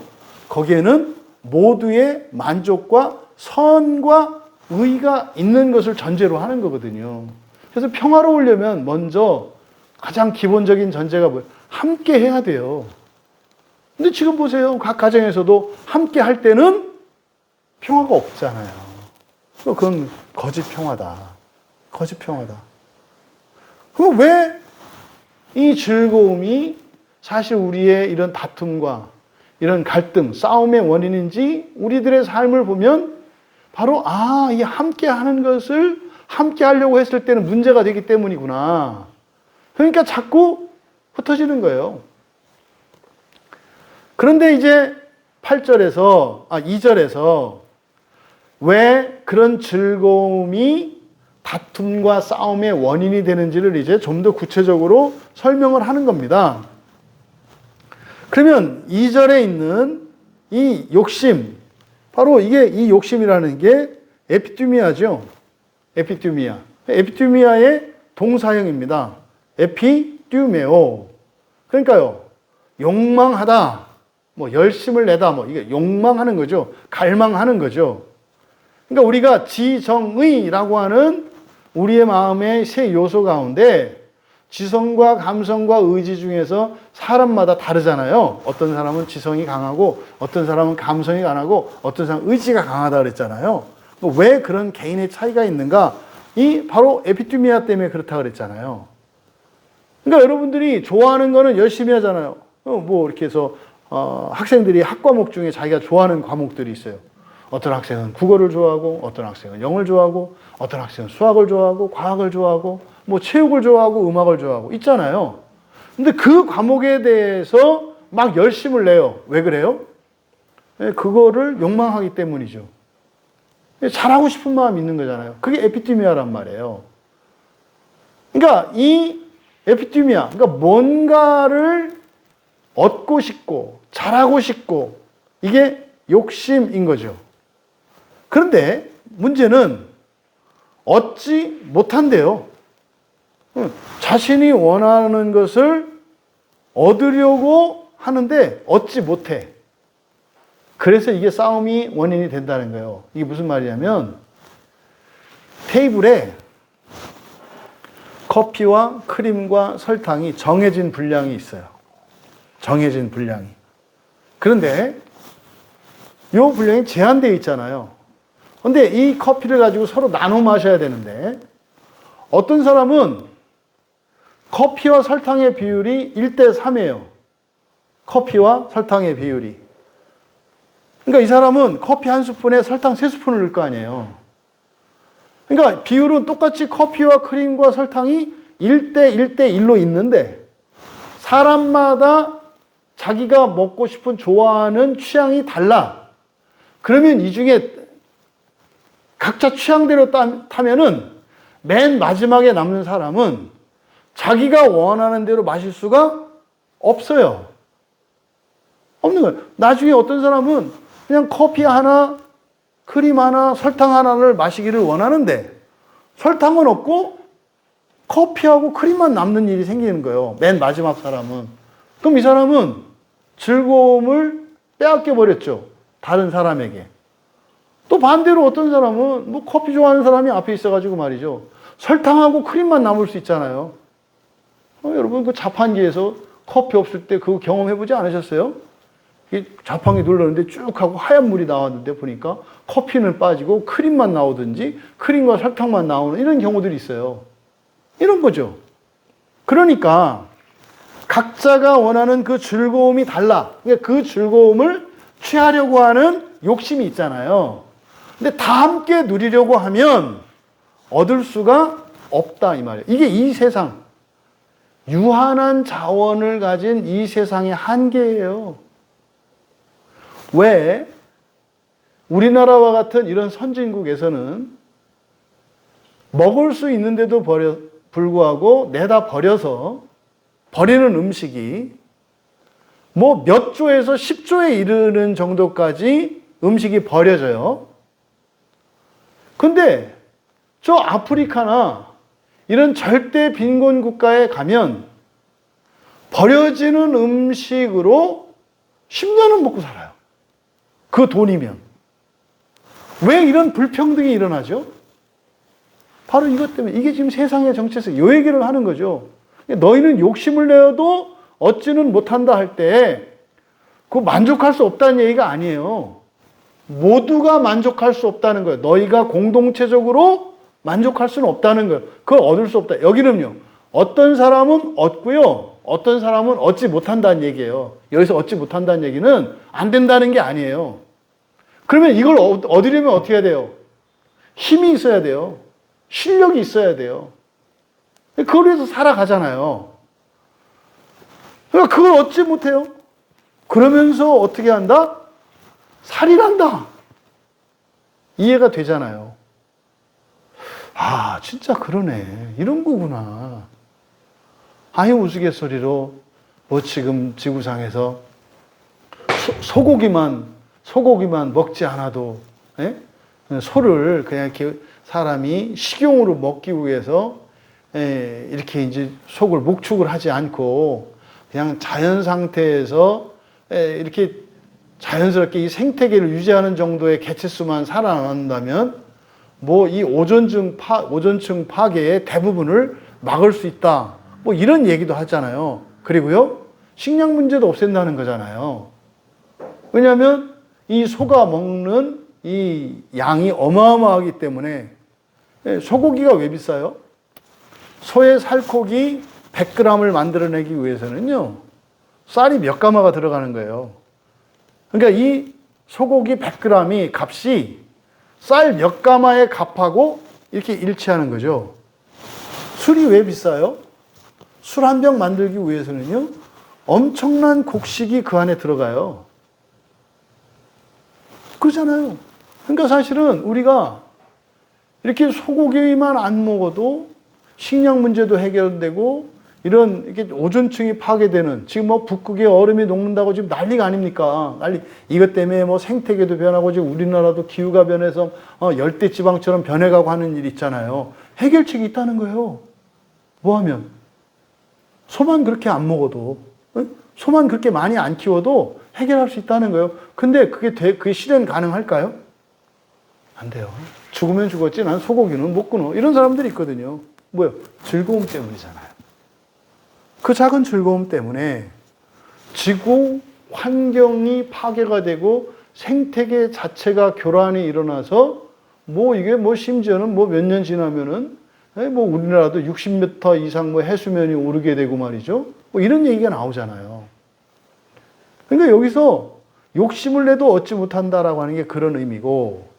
거기에는 모두의 만족과 선과 의가 있는 것을 전제로 하는 거거든요. 그래서 평화로우려면 먼저 가장 기본적인 전제가 뭐예요? 함께 해야 돼요. 근데 지금 보세요. 각 가정에서도 함께 할 때는 평화가 없잖아요. 그건 거짓 평화다. 그럼 왜 이 즐거움이 사실 우리의 이런 다툼과 이런 갈등, 싸움의 원인인지 우리들의 삶을 보면 바로 이 함께 하는 것을 함께 하려고 했을 때는 문제가 되기 때문이구나. 그러니까 자꾸 흩어지는 거예요. 그런데 이제 2절에서 왜 그런 즐거움이 다툼과 싸움의 원인이 되는지를 이제 좀 더 구체적으로 설명을 하는 겁니다. 그러면 2절에 있는 이 욕심, 바로 이 욕심이라는 게 에피투미아죠. 에피투미아의 동사형입니다. 에피투메오. 그러니까요, 욕망하다, 뭐 열심을 내다, 뭐 이게 욕망하는 거죠. 갈망하는 거죠. 그러니까 우리가 지정의라고 하는 우리의 마음의 세 요소 가운데 지성과 감성과 의지 중에서 사람마다 다르잖아요. 어떤 사람은 지성이 강하고 어떤 사람은 감성이 강하고 어떤 사람은 의지가 강하다 그랬잖아요. 왜 그런 개인의 차이가 있는가? 이 바로 에피투미아 때문에 그렇다 그랬잖아요. 그러니까 여러분들이 좋아하는 거는 열심히 하잖아요. 뭐 이렇게 해서 학생들이 학과목 중에 자기가 좋아하는 과목들이 있어요. 어떤 학생은 국어를 좋아하고 어떤 학생은 영어를 좋아하고 어떤 학생은 수학을 좋아하고 과학을 좋아하고 뭐 체육을 좋아하고 음악을 좋아하고 있잖아요. 근데 그 과목에 대해서 막 열심을 내요. 왜 그래요? 그거를 욕망하기 때문이죠. 잘하고 싶은 마음이 있는 거잖아요. 그게 에피티미아란 말이에요. 그러니까 이 에피티미아, 그러니까 뭔가를 얻고 싶고 잘하고 싶고 이게 욕심인 거죠. 그런데 문제는 얻지 못한대요. 자신이 원하는 것을 얻으려고 하는데 얻지 못해. 그래서 이게 싸움이 원인이 된다는 거예요. 이게 무슨 말이냐면 테이블에 커피와 크림과 설탕이 정해진 분량이 있어요. 정해진 분량이. 그런데 이 분량이 제한되어 있잖아요. 근데 이 커피를 가지고 서로 나눠 마셔야 되는데 어떤 사람은 커피와 설탕의 비율이 1대3이에요. 커피와 설탕의 비율이. 그러니까 이 사람은 커피 한 스푼에 설탕 3스푼을 넣을 거 아니에요. 그러니까 비율은 똑같이 커피와 크림과 설탕이 1대1로 있는데 사람마다 자기가 먹고 싶은 좋아하는 취향이 달라. 그러면 이 중에 각자 취향대로 타면은 맨 마지막에 남는 사람은 자기가 원하는 대로 마실 수가 없어요. 없는 거예요. 나중에 어떤 사람은 그냥 커피 하나, 크림 하나, 설탕 하나를 마시기를 원하는데 설탕은 없고 커피하고 크림만 남는 일이 생기는 거예요. 맨 마지막 사람은. 그럼 이 사람은 즐거움을 빼앗겨 버렸죠. 다른 사람에게. 또 반대로 어떤 사람은 뭐 커피 좋아하는 사람이 앞에 있어가지고 말이죠. 설탕하고 크림만 남을 수 있잖아요. 여러분 그 자판기에서 커피 없을 때 그거 경험해보지 않으셨어요? 자판기 눌렀는데 쭉 하고 하얀 물이 나왔는데 보니까 커피는 빠지고 크림만 나오든지 크림과 설탕만 나오는 이런 경우들이 있어요. 이런 거죠. 그러니까 각자가 원하는 그 즐거움이 달라. 그러니까 그 즐거움을 취하려고 하는 욕심이 있잖아요. 근데 다 함께 누리려고 하면 얻을 수가 없다 이 말이에요. 이게 이 세상, 유한한 자원을 가진 이 세상의 한계예요. 왜 우리나라와 같은 이런 선진국에서는 먹을 수 있는데도 불구하고 내다 버려서 버리는 음식이 뭐 몇 조에서 10조에 이르는 정도까지 음식이 버려져요. 근데 저 아프리카나 이런 절대 빈곤 국가에 가면 버려지는 음식으로 10년은 먹고 살아요. 그 돈이면. 왜 이런 불평등이 일어나죠? 바로 이것 때문에. 이게 지금 세상의 정체성, 이 얘기를 하는 거죠. 너희는 욕심을 내어도 얻지는 못한다 할 때 그거 만족할 수 없다는 얘기가 아니에요. 모두가 만족할 수 없다는 거예요. 너희가 공동체적으로 만족할 수는 없다는 거예요. 그걸 얻을 수 없다. 여기는요. 어떤 사람은 얻고요. 어떤 사람은 얻지 못한다는 얘기예요. 여기서 얻지 못한다는 얘기는 안 된다는 게 아니에요. 그러면 이걸 얻으려면 어떻게 해야 돼요? 힘이 있어야 돼요. 실력이 있어야 돼요. 그걸 위해서 살아가잖아요. 그러니까 그걸 얻지 못해요. 그러면서 어떻게 한다? 살인한다. 이해가 되잖아요. 아, 진짜 그러네. 이런 거구나. 아유, 우스갯소리로 뭐 지금 지구상에서 소고기만 먹지 않아도, 예? 소를 그냥 이렇게 사람이 식용으로 먹기 위해서 이렇게 이제 속을 목축을 하지 않고 그냥 자연 상태에서 이렇게 자연스럽게 이 생태계를 유지하는 정도의 개체수만 살아남는다면 뭐 이 오존층 파괴의 대부분을 막을 수 있다. 뭐 이런 얘기도 하잖아요. 그리고요, 식량 문제도 없앤다는 거잖아요. 왜냐하면 이 소가 먹는 이 양이 어마어마하기 때문에. 소고기가 왜 비싸요? 소의 살코기 100g을 만들어내기 위해서는요, 쌀이 몇 가마가 들어가는 거예요. 그러니까 이 소고기 100g이 값이 쌀 몇 가마의 값하고 이렇게 일치하는 거죠. 술이 왜 비싸요? 술 한 병 만들기 위해서는요, 엄청난 곡식이 그 안에 들어가요. 그렇잖아요. 그러니까 사실은 우리가 이렇게 소고기만 안 먹어도 식량 문제도 해결되고 이런 이렇게 오존층이 파괴되는, 지금 뭐 북극의 얼음이 녹는다고 지금 난리가 아닙니까? 이것 때문에 뭐 생태계도 변하고 지금 우리나라도 기후가 변해서 열대 지방처럼 변해가고 하는 일이 있잖아요. 해결책이 있다는 거예요. 뭐 하면? 소만 그렇게 안 먹어도, 소만 그렇게 많이 안 키워도 해결할 수 있다는 거예요. 근데 그게 실현 가능할까요? 안 돼요. 죽으면 죽었지 난 소고기는 못 끊어. 이런 사람들이 있거든요. 뭐요? 즐거움 때문이잖아요. 그 작은 즐거움 때문에 지구 환경이 파괴가 되고 생태계 자체가 교란이 일어나서 뭐 이게 뭐 심지어는 뭐 몇 년 지나면은 뭐 우리나라도 60m 이상 뭐 해수면이 오르게 되고 말이죠. 뭐 이런 얘기가 나오잖아요. 그러니까 여기서 욕심을 내도 얻지 못한다라고 하는 게 그런 의미고,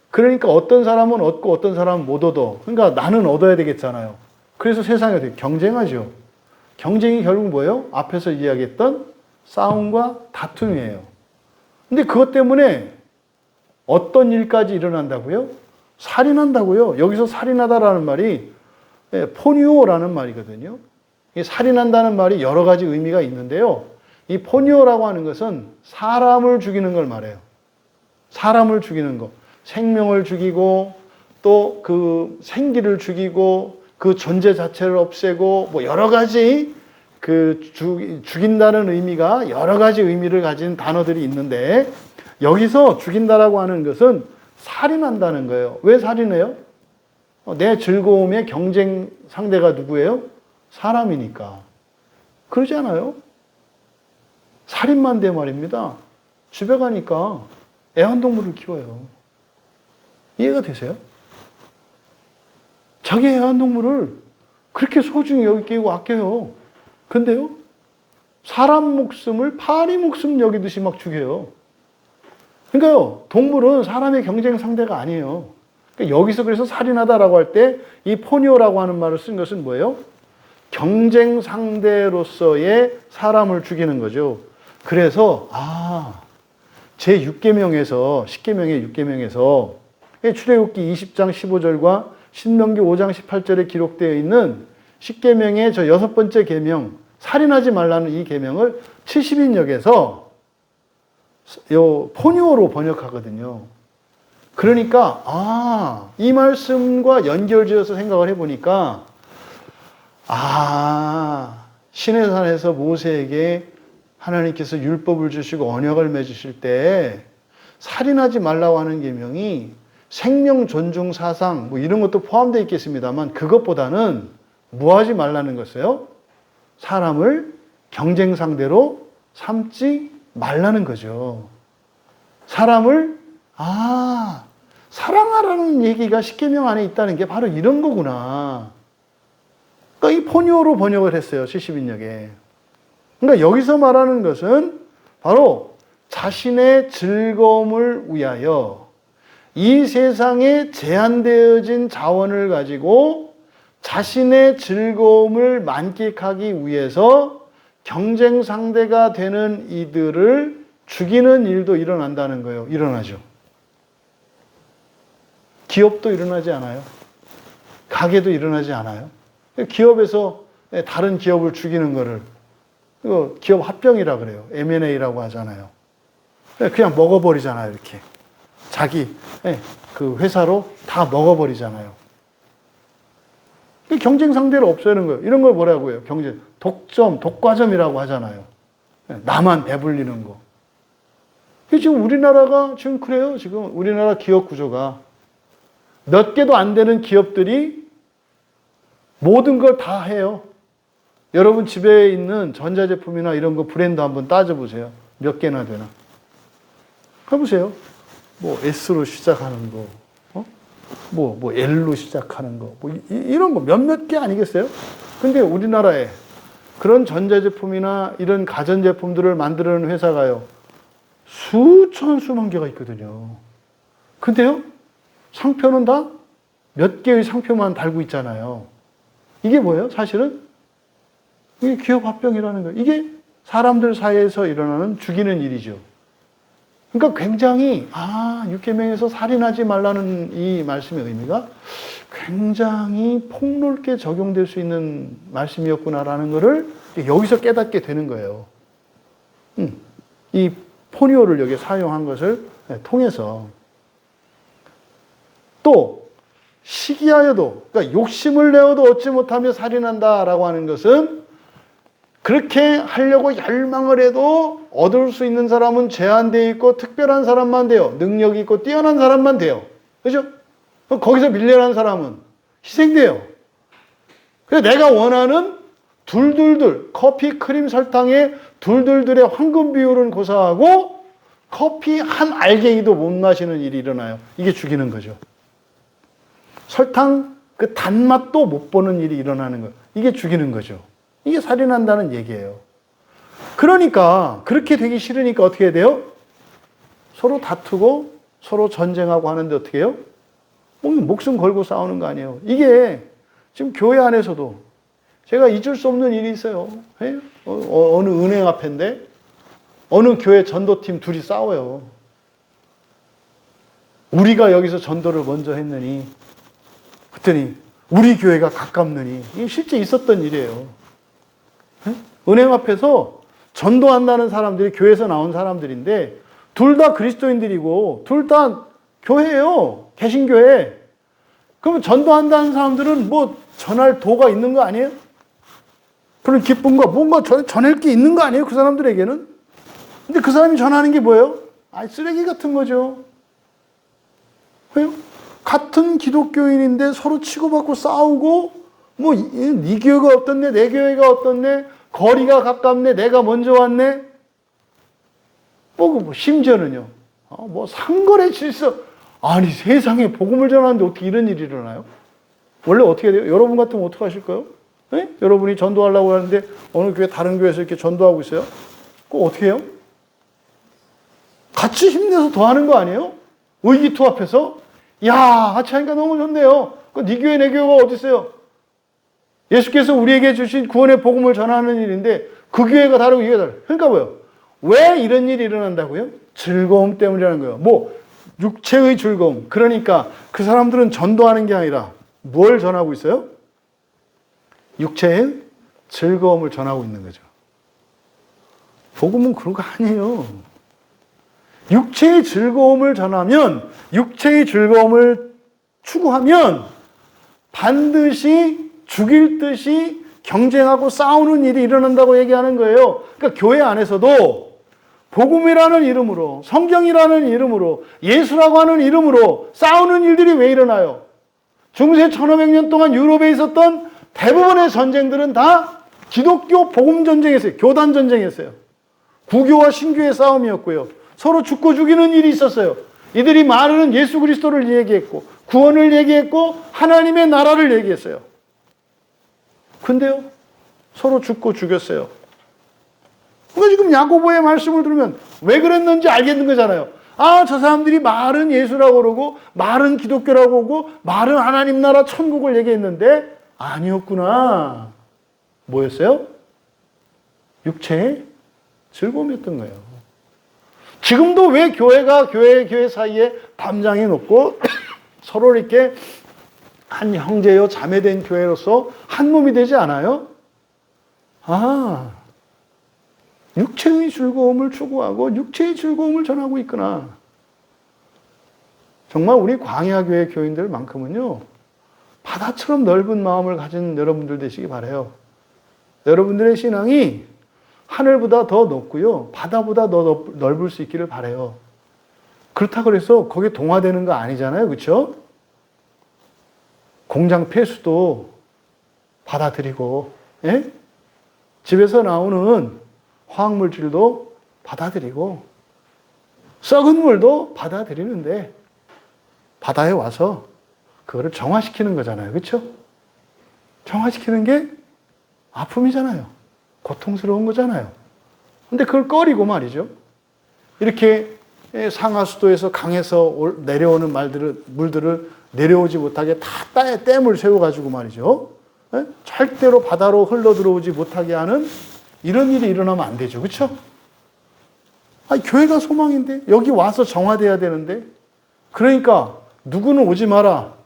그러니까 어떤 사람은 얻고 어떤 사람은 못 얻어. 그러니까 나는 얻어야 되겠잖아요. 그래서 세상에 어떻게 경쟁하죠. 경쟁이 결국 뭐예요? 앞에서 이야기했던 싸움과 다툼이에요. 근데 그것 때문에 어떤 일까지 일어난다고요? 살인한다고요. 여기서 살인하다라는 말이 포니오라는 말이거든요. 이 살인한다는 말이 여러 가지 의미가 있는데요. 이 포니오라고 하는 것은 사람을 죽이는 걸 말해요. 사람을 죽이는 거. 생명을 죽이고 또 그 생기를 죽이고 그 존재 자체를 없애고 뭐 여러 가지 죽인다는 의미가 여러 가지 의미를 가진 단어들이 있는데, 여기서 죽인다라고 하는 것은 살인한다는 거예요. 왜 살인해요? 내 즐거움의 경쟁 상대가 누구예요? 사람이니까. 그러지 않아요? 살인만 돼 말입니다. 집에 가니까 애완동물을 키워요. 이해가 되세요? 자기 애완동물을 그렇게 소중히 여기고 아껴요. 근데요, 사람 목숨을 파리 목숨 여기듯이 막 죽여요. 그러니까요, 동물은 사람의 경쟁 상대가 아니에요. 그러니까 여기서 그래서 살인하다라고 할 때 이 포니오라고 하는 말을 쓴 것은 뭐예요? 경쟁 상대로서의 사람을 죽이는 거죠. 그래서 제6계명에서 10계명의 6계명에서 출애굽기 20장 15절과 신명기 5장 18절에 기록되어 있는 10계명의 저 6번째 계명, 살인하지 말라는 이 계명을 70인역에서 요 포니오로 번역하거든요. 그러니까 이 말씀과 연결지어서 생각을 해보니까 시내산에서 모세에게 하나님께서 율법을 주시고 언약을 맺으실 때 살인하지 말라고 하는 계명이 생명 존중 사상 뭐 이런 것도 포함되어 있겠습니다만, 그것보다는 뭐 하지 말라는 것이에요? 사람을 경쟁 상대로 삼지 말라는 거죠. 사람을 사랑하라는 얘기가 십계명 안에 있다는 게 바로 이런 거구나. 그러니까 이 포니오로 번역을 했어요. 70인역에. 그러니까 여기서 말하는 것은 바로 자신의 즐거움을 위하여 이 세상에 제한되어진 자원을 가지고 자신의 즐거움을 만끽하기 위해서 경쟁 상대가 되는 이들을 죽이는 일도 일어난다는 거예요. 일어나죠. 기업도 일어나지 않아요. 가게도 일어나지 않아요. 기업에서 다른 기업을 죽이는 거를 이거 기업 합병이라 그래요. M&A라고 하잖아요. 그냥 먹어버리잖아요. 이렇게 자기 그 회사로 다 먹어버리잖아요. 경쟁 상대를 없애는 거예요. 이런 걸 뭐라고 해요? 경쟁. 독점, 독과점이라고 하잖아요. 나만 배불리는 거. 지금 우리나라가 지금 그래요. 지금 우리나라 기업 구조가 몇 개도 안 되는 기업들이 모든 걸 다 해요. 여러분 집에 있는 전자제품이나 이런 거 브랜드 한번 따져보세요. 몇 개나 되나. 해보세요. 뭐 S로 시작하는 거, 뭐 L로 시작하는 거, 뭐 이런 거 몇몇 개 아니겠어요? 근데 우리나라에 그런 전자제품이나 이런 가전제품들을 만드는 회사가요. 수천 수만 개가 있거든요. 근데요. 상표는 다 몇 개의 상표만 달고 있잖아요. 이게 뭐예요? 사실은 이게 기업 합병이라는 거예요. 이게 사람들 사이에서 일어나는 죽이는 일이죠. 그러니까 굉장히 육계명에서 살인하지 말라는 이 말씀의 의미가 굉장히 폭넓게 적용될 수 있는 말씀이었구나라는 것을 여기서 깨닫게 되는 거예요. 이 포니오를 여기 사용한 것을 통해서 또 시기하여도, 그러니까 욕심을 내어도 얻지 못하며 살인한다라고 하는 것은 그렇게 하려고 열망을 해도 얻을 수 있는 사람은 제한되어 있고 특별한 사람만 돼요. 능력이 있고 뛰어난 사람만 돼요. 그죠? 거기서 밀려난 사람은 희생돼요. 그래서 내가 원하는 둘둘둘, 커피, 크림, 설탕의 둘둘둘의 황금 비율은 고사하고 커피 한 알갱이도 못 마시는 일이 일어나요. 이게 죽이는 거죠. 설탕 그 단맛도 못 보는 일이 일어나는 거예요. 이게 죽이는 거죠. 이게 살인한다는 얘기예요. 그러니까 그렇게 되기 싫으니까 어떻게 해야 돼요? 서로 다투고 서로 전쟁하고 하는데 어떻게 해요? 목숨 걸고 싸우는 거 아니에요. 이게 지금 교회 안에서도 제가 잊을 수 없는 일이 있어요. 어느 은행 앞인데 어느 교회 전도팀 둘이 싸워요. 우리가 여기서 전도를 먼저 했느니 그랬더니 우리 교회가 가깝느니 이게 실제 있었던 일이에요. 은행 앞에서 전도한다는 사람들이 교회에서 나온 사람들인데 둘 다 그리스도인들이고 둘 다 교회예요. 개신교회. 그러면 전도한다는 사람들은 뭐 전할 도가 있는 거 아니에요? 그런 기쁨과 뭔가 전할 게 있는 거 아니에요? 그 사람들에게는? 근데 그 사람이 전하는 게 뭐예요? 쓰레기 같은 거죠. 왜요? 같은 기독교인인데 서로 치고받고 싸우고 뭐 네 교회가 어떻네 내 교회가 어떻네 거리가 가깝네 내가 먼저 왔네 뭐 심지어는요 뭐 상거래 질서 아니 세상에 복음을 전하는데 어떻게 이런 일이 일어나요? 원래 어떻게 돼요? 여러분 같으면 어떻게 하실까요? 네? 여러분이 전도하려고 하는데 어느 교회 다른 교회에서 이렇게 전도하고 있어요? 그거 어떻게 해요? 같이 힘내서 더 하는 거 아니에요? 의기투합해서 야, 같이 하니까 너무 좋네요. 네 교회, 내 교회가 어디 있어요? 예수께서 우리에게 주신 구원의 복음을 전하는 일인데 그 교회가 다르고 이 교회가 다르고. 그러니까 뭐예요? 왜 이런 일이 일어난다고요? 즐거움 때문이라는 거예요. 뭐 육체의 즐거움. 그러니까 그 사람들은 전도하는 게 아니라 뭘 전하고 있어요? 육체의 즐거움을 전하고 있는 거죠. 복음은 그런 거 아니에요. 육체의 즐거움을 전하면, 육체의 즐거움을 추구하면 반드시 죽일 듯이 경쟁하고 싸우는 일이 일어난다고 얘기하는 거예요. 그러니까 교회 안에서도 복음이라는 이름으로, 성경이라는 이름으로, 예수라고 하는 이름으로 싸우는 일들이 왜 일어나요? 중세 1500년 동안 유럽에 있었던 대부분의 전쟁들은 다 기독교 복음 전쟁이었어요. 교단 전쟁이었어요. 구교와 신교의 싸움이었고요. 서로 죽고 죽이는 일이 있었어요. 이들이 말하는 예수 그리스도를 얘기했고 구원을 얘기했고 하나님의 나라를 얘기했어요. 근데요. 서로 죽고 죽였어요. 그러니까 지금 야고보의 말씀을 들으면 왜 그랬는지 알겠는 거잖아요. 저 사람들이 말은 예수라고 그러고 말은 기독교라고 그러고 말은 하나님 나라 천국을 얘기했는데 아니었구나. 뭐였어요? 육체의 즐거움이었던 거예요. 지금도 왜 교회가 교회 사이에 담장이 높고 서로 이렇게 한 형제요 자매된 교회로서 한 몸이 되지 않아요? 육체의 즐거움을 추구하고 육체의 즐거움을 전하고 있구나. 정말 우리 광야교회 교인들만큼은요 바다처럼 넓은 마음을 가진 여러분들 되시기 바라요. 여러분들의 신앙이 하늘보다 더 높고요. 바다보다 더 넓을 수 있기를 바라요. 그렇다고 해서 거기에 동화되는 거 아니잖아요. 그렇죠? 공장 폐수도 받아들이고, 예? 집에서 나오는 화학물질도 받아들이고, 썩은 물도 받아들이는데, 바다에 와서 그거를 정화시키는 거잖아요. 그렇죠? 정화시키는 게 아픔이잖아요. 고통스러운 거잖아요. 근데 그걸 꺼리고 말이죠. 이렇게 상하수도에서 강에서 내려오는 물들을 내려오지 못하게 다 댐을 세워가지고 말이죠. 절대로 바다로 흘러 들어오지 못하게 하는 이런 일이 일어나면 안 되죠. 그렇죠? 아니, 교회가 소망인데 여기 와서 정화돼야 되는데 그러니까 누구는 오지 마라.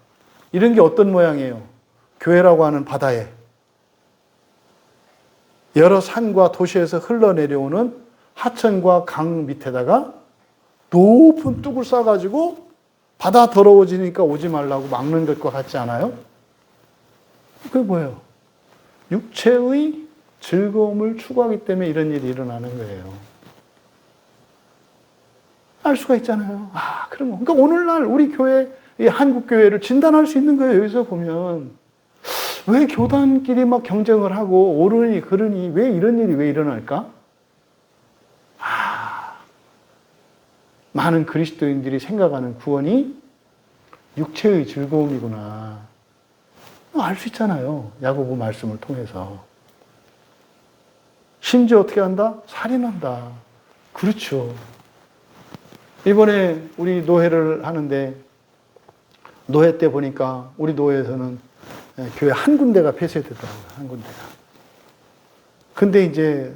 이런 게 어떤 모양이에요? 교회라고 하는 바다에 여러 산과 도시에서 흘러내려오는 하천과 강 밑에다가 높은 뚝을 쌓아가지고 바다 더러워지니까 오지 말라고 막는 것과 같지 않아요? 그게 뭐예요? 육체의 즐거움을 추구하기 때문에 이런 일이 일어나는 거예요. 알 수가 있잖아요. 아, 그런 거. 그러니까 오늘날 우리 교회, 이 한국교회를 진단할 수 있는 거예요. 여기서 보면. 왜 교단끼리 막 경쟁을 하고 오르니 그러니 왜 이런 일이 왜 일어날까? 많은 그리스도인들이 생각하는 구원이 육체의 즐거움이구나. 알 수 있잖아요. 야고보 말씀을 통해서. 심지어 어떻게 한다? 살인한다. 그렇죠. 이번에 우리 노회를 하는데 노회 때 보니까 우리 노회에서는 교회 한 군데가 폐쇄되더라고요. 한 군데가. 근데 이제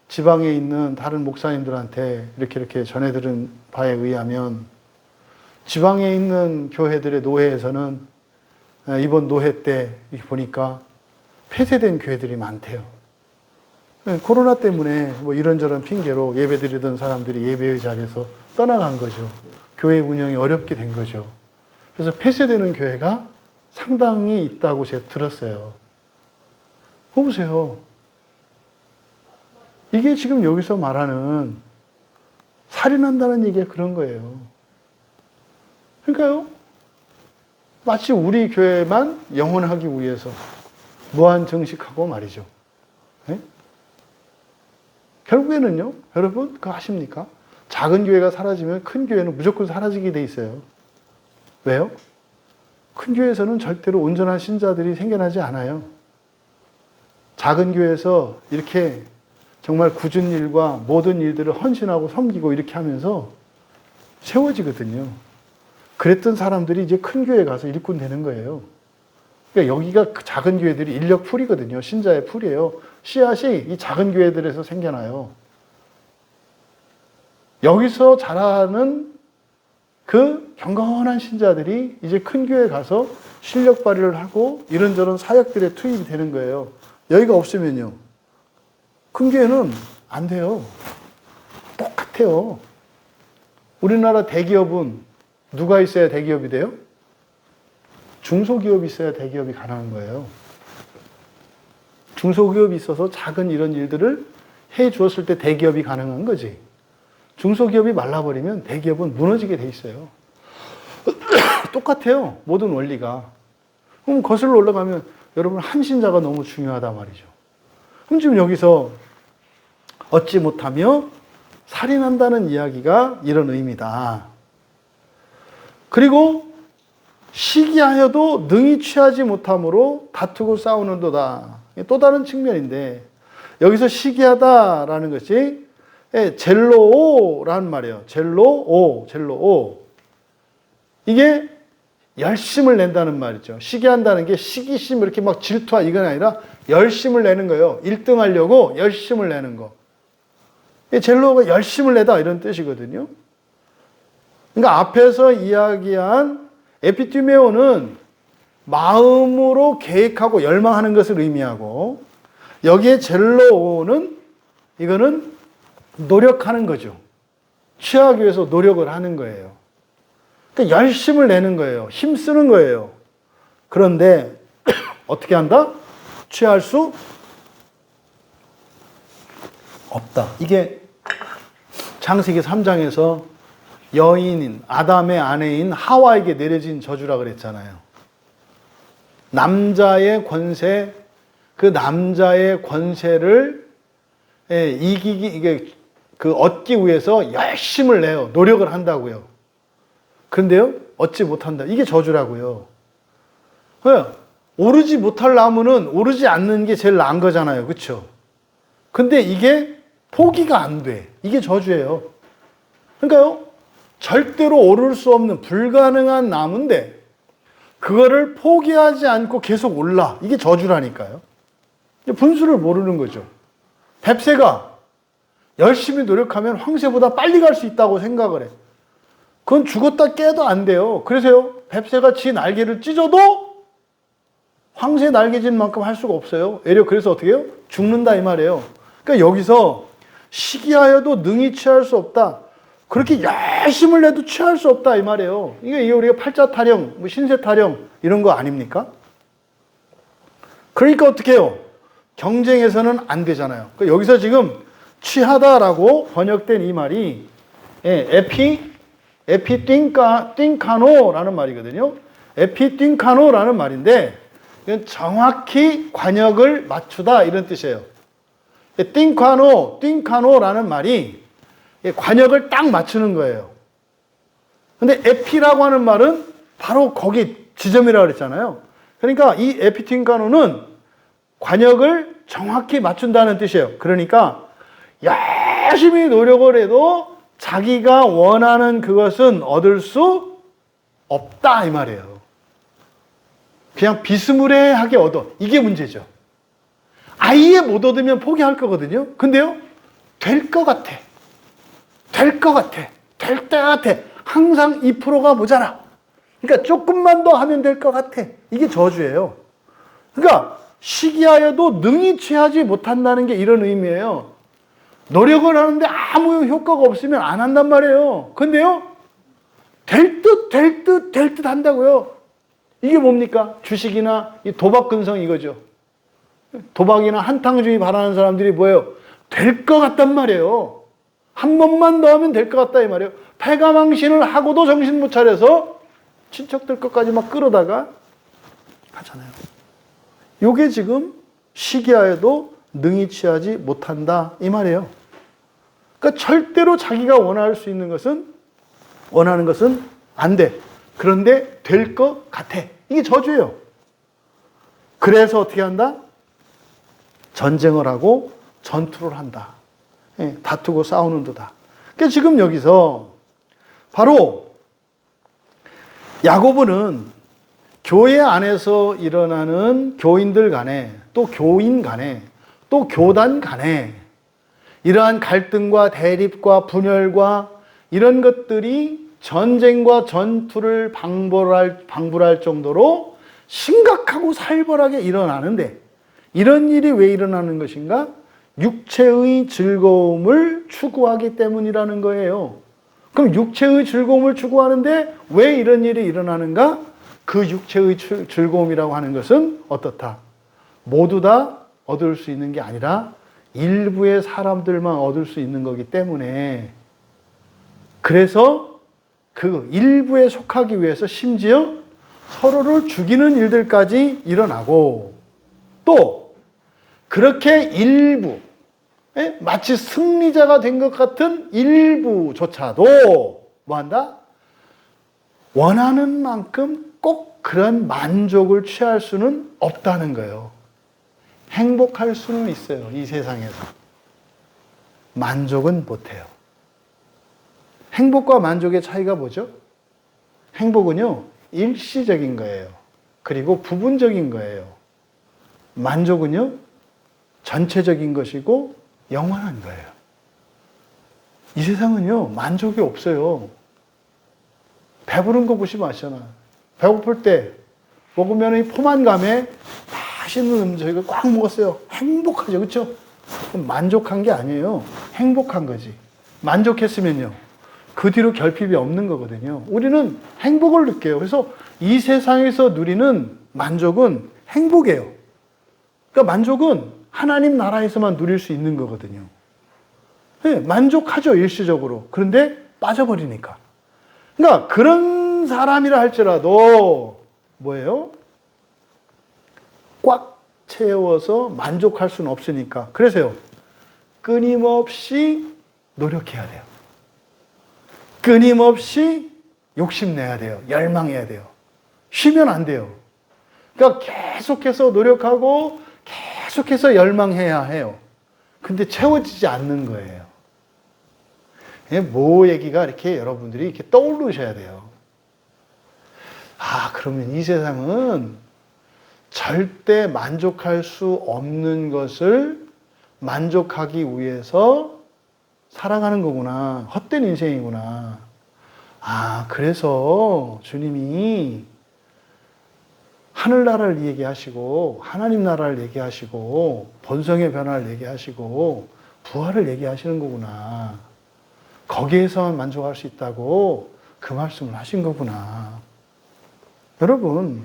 지방에 있는 다른 목사님들한테 이렇게 전해들은 바에 의하면 지방에 있는 교회들의 노회에서는 이번 노회 때 보니까 폐쇄된 교회들이 많대요. 코로나 때문에 뭐 이런저런 핑계로 예배드리던 사람들이 예배의 자리에서 떠나간 거죠. 교회 운영이 어렵게 된 거죠. 그래서 폐쇄되는 교회가 상당히 있다고 제가 들었어요. 보세요. 이게 지금 여기서 말하는 살인한다는 얘기가 그런 거예요. 그러니까요. 마치 우리 교회만 영원하기 위해서 무한 정식하고 말이죠. 네? 결국에는요. 여러분 그거 아십니까? 작은 교회가 사라지면 큰 교회는 무조건 사라지게 돼 있어요. 왜요? 큰 교회에서는 절대로 온전한 신자들이 생겨나지 않아요. 작은 교회에서 이렇게 정말 굳은 일과 모든 일들을 헌신하고 섬기고 이렇게 하면서 세워지거든요. 그랬던 사람들이 이제 큰 교회 가서 일꾼 되는 거예요. 그러니까 여기가 작은 교회들이 인력 풀이거든요. 신자의 풀이에요. 씨앗이 이 작은 교회들에서 생겨나요. 여기서 자라는 그 경건한 신자들이 이제 큰 교회 가서 실력 발휘를 하고 이런저런 사역들에 투입이 되는 거예요. 여기가 없으면요. 큰 교회는 안 돼요. 똑같아요. 우리나라 대기업은 누가 있어야 대기업이 돼요? 중소기업이 있어야 대기업이 가능한 거예요. 중소기업이 있어서 작은 이런 일들을 해 주었을 때 대기업이 가능한 거지. 중소기업이 말라버리면 대기업은 무너지게 돼 있어요. 똑같아요. 모든 원리가. 그럼 거슬러 올라가면 여러분 한신자가 너무 중요하단 말이죠. 그럼 지금 여기서 얻지 못하며 살인한다는 이야기가 이런 의미다. 그리고 시기하여도 능히 취하지 못함으로 다투고 싸우는도다. 또 다른 측면인데 여기서 시기하다라는 것이 젤로오라는 말이에요. 젤로오. 이게 열심을 낸다는 말이죠. 시기한다는 게 시기심 이렇게 막 질투하 이건 아니라 열심을 내는 거예요. 1등 하려고 열심을 내는 거. 젤로가 열심을 내다 이런 뜻이거든요. 그러니까 앞에서 이야기한 에피티메오는 마음으로 계획하고 열망하는 것을 의미하고 여기에 젤로는 이거는 노력하는 거죠. 취하기 위해서 노력을 하는 거예요. 그러니까 열심을 내는 거예요. 힘쓰는 거예요. 그런데 어떻게 한다? 취할 수 없다. 이게 창세기 3장에서 여인인 아담의 아내인 하와에게 내려진 저주라 그랬잖아요. 남자의 권세, 그 남자의 권세를 이게 얻기 위해서 열심을 내요. 노력을 한다고요. 그런데요, 얻지 못한다. 이게 저주라고요. 오르지 못할 나무는 오르지 않는 게 제일 나은 거잖아요. 그렇죠? 근데 이게 포기가 안 돼. 이게 저주예요. 그러니까요, 절대로 오를 수 없는 불가능한 나무인데 그거를 포기하지 않고 계속 올라. 이게 저주라니까요. 분수를 모르는 거죠. 뱁새가 열심히 노력하면 황새보다 빨리 갈 수 있다고 생각을 해. 그건 죽었다 깨도 안 돼요. 그래서요, 뱁새가 지 날개를 찢어도 황새 날개진 만큼 할 수가 없어요. 애려 그래서 어떻게 해요? 죽는다 이 말이에요. 그러니까 여기서 시기하여도 능히 취할 수 없다. 그렇게 열심을 내도 취할 수 없다 이 말이에요. 이게 우리가 팔자 타령, 신세 타령 이런 거 아닙니까? 그러니까 어떻게 해요? 경쟁에서는 안 되잖아요. 그러니까 여기서 지금 취하다라고 번역된 이 말이 에피띵카노라는 말이거든요. 에피띵카노라는 말인데 이건 정확히 관역을 맞추다 이런 뜻이에요. 띵카노라는 말이 관역을 딱 맞추는 거예요. 근데 에피라고 하는 말은 바로 거기 지점이라고 그랬잖아요. 그러니까 이 에피팅카노는 관역을 정확히 맞춘다는 뜻이에요. 그러니까 열심히 노력을 해도 자기가 원하는 그것은 얻을 수 없다 이 말이에요. 그냥 비스무리하게 얻어. 이게 문제죠. 아예 못 얻으면 포기할 거거든요. 근데요, 될 것 같아. 될 것 같아. 될 것 같아. 항상 2%가 모자라. 그러니까 조금만 더 하면 될 것 같아. 이게 저주예요. 그러니까 시기하여도 능히 취하지 못한다는 게 이런 의미예요. 노력을 하는데 아무 효과가 없으면 안 한단 말이에요. 근데요, 될 듯 한다고요. 이게 뭡니까? 주식이나 이 도박 근성 이거죠. 도박이나 한탕주의 바라는 사람들이 뭐예요? 될 것 같단 말이에요. 한 번만 더 하면 될 것 같다 이 말이에요. 패가망신을 하고도 정신 못 차려서 친척들 것까지 막 끌어다가 하잖아요. 요게 지금 시기하여도 능히 취하지 못한다 이 말이에요. 그러니까 절대로 자기가 원하는 것은 안 돼. 그런데 될 것 같아. 이게 저주예요. 그래서 어떻게 한다? 전쟁을 하고 전투를 한다. 다투고 싸우는 도다. 그러니까 지금 여기서 바로 야고보는 교회 안에서 일어나는 교인들 간에 또 교인 간에 또 교단 간에 이러한 갈등과 대립과 분열과 이런 것들이 전쟁과 전투를 방불할 정도로 심각하고 살벌하게 일어나는데 이런 일이 왜 일어나는 것인가? 육체의 즐거움을 추구하기 때문이라는 거예요. 그럼 육체의 즐거움을 추구하는데 왜 이런 일이 일어나는가? 그 육체의 즐거움이라고 하는 것은 어떻다? 모두 다 얻을 수 있는 게 아니라 일부의 사람들만 얻을 수 있는 거기 때문에 그래서 그 일부에 속하기 위해서 심지어 서로를 죽이는 일들까지 일어나고 또 그렇게 일부 마치 승리자가 된 것 같은 일부조차도 뭐한다? 원하는 만큼 꼭 그런 만족을 취할 수는 없다는 거예요. 행복할 수는 있어요. 이 세상에서. 만족은 못해요. 행복과 만족의 차이가 뭐죠? 행복은요, 일시적인 거예요. 그리고 부분적인 거예요. 만족은요, 전체적인 것이고 영원한 거예요. 이 세상은요, 만족이 없어요. 배부른 거 보시면 아시잖아요. 배고플 때 먹으면 이 포만감에 맛있는 음식을 꽉 먹었어요. 행복하죠. 그렇죠? 만족한 게 아니에요. 행복한 거지. 만족했으면요. 그 뒤로 결핍이 없는 거거든요. 우리는 행복을 느껴요. 그래서 이 세상에서 누리는 만족은 행복이에요. 그러니까 만족은 하나님 나라에서만 누릴 수 있는 거거든요. 네, 만족하죠, 일시적으로. 그런데 빠져버리니까. 그러니까 그런 사람이라 할지라도 뭐예요? 꽉 채워서 만족할 수는 없으니까. 그래서요, 끊임없이 노력해야 돼요. 끊임없이 욕심내야 돼요. 열망해야 돼요. 쉬면 안 돼요. 그러니까 계속해서 노력하고 계속해서 열망해야 해요. 근데 채워지지 않는 거예요. 모 얘기가 이렇게 여러분들이 이렇게 떠오르셔야 돼요. 아, 그러면 이 세상은 절대 만족할 수 없는 것을 만족하기 위해서 살아가는 거구나. 헛된 인생이구나. 아, 그래서 주님이 하늘나라를 얘기하시고 하나님 나라를 얘기하시고 본성의 변화를 얘기하시고 부활을 얘기하시는 거구나. 거기에서만 만족할 수 있다고 그 말씀을 하신 거구나. 여러분,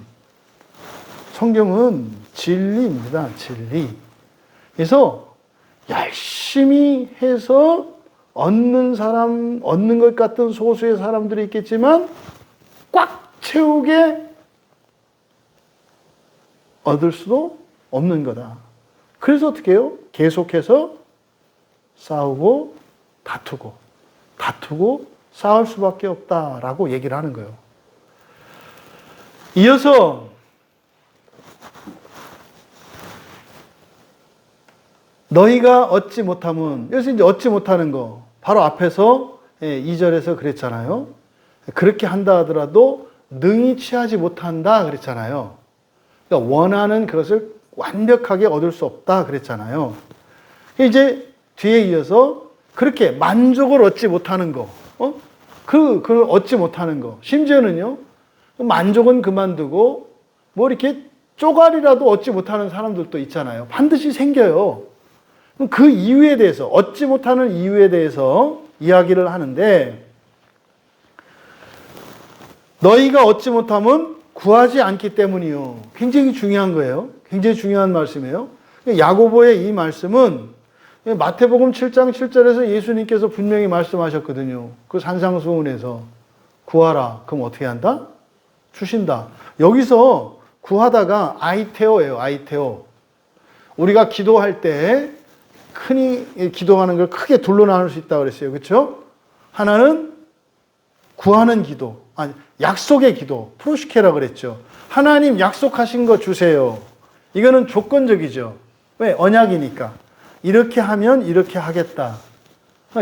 성경은 진리입니다. 진리. 그래서 열심히 해서 얻는 것 같은 소수의 사람들이 있겠지만 꽉 채우게 얻을 수도 없는 거다. 그래서 어떻게 해요? 계속해서 싸우고 다투고 싸울 수밖에 없다라고 얘기를 하는 거예요. 이어서 너희가 얻지 못함은, 여기서 이제 얻지 못하는 거, 바로 앞에서 2절에서 그랬잖아요. 그렇게 한다 하더라도 능히 취하지 못한다 그랬잖아요. 그러니까 원하는 그것을 완벽하게 얻을 수 없다 그랬잖아요. 이제 뒤에 이어서 그렇게 만족을 얻지 못하는 거, 그걸 얻지 못하는 거, 심지어는요, 만족은 그만두고 뭐 이렇게 쪼가리라도 얻지 못하는 사람들도 있잖아요. 반드시 생겨요. 그 이유에 대해서, 얻지 못하는 이유에 대해서 이야기를 하는데, 너희가 얻지 못하면 구하지 않기 때문이요. 굉장히 중요한 거예요. 굉장히 중요한 말씀이에요. 야고보의 이 말씀은 마태복음 7장 7절에서 예수님께서 분명히 말씀하셨거든요. 그 산상수훈에서 구하라. 그럼 어떻게 한다? 주신다. 여기서 구하다가 아이테오예요. 아이테오. 우리가 기도할 때 흔히 기도하는 걸 크게 둘로 나눌 수 있다고 그랬어요. 그렇죠? 하나는 구하는 기도, 아니 약속의 기도, 프로시케라고 그랬죠. 하나님 약속하신 거 주세요. 이거는 조건적이죠. 왜? 언약이니까. 이렇게 하면 이렇게 하겠다.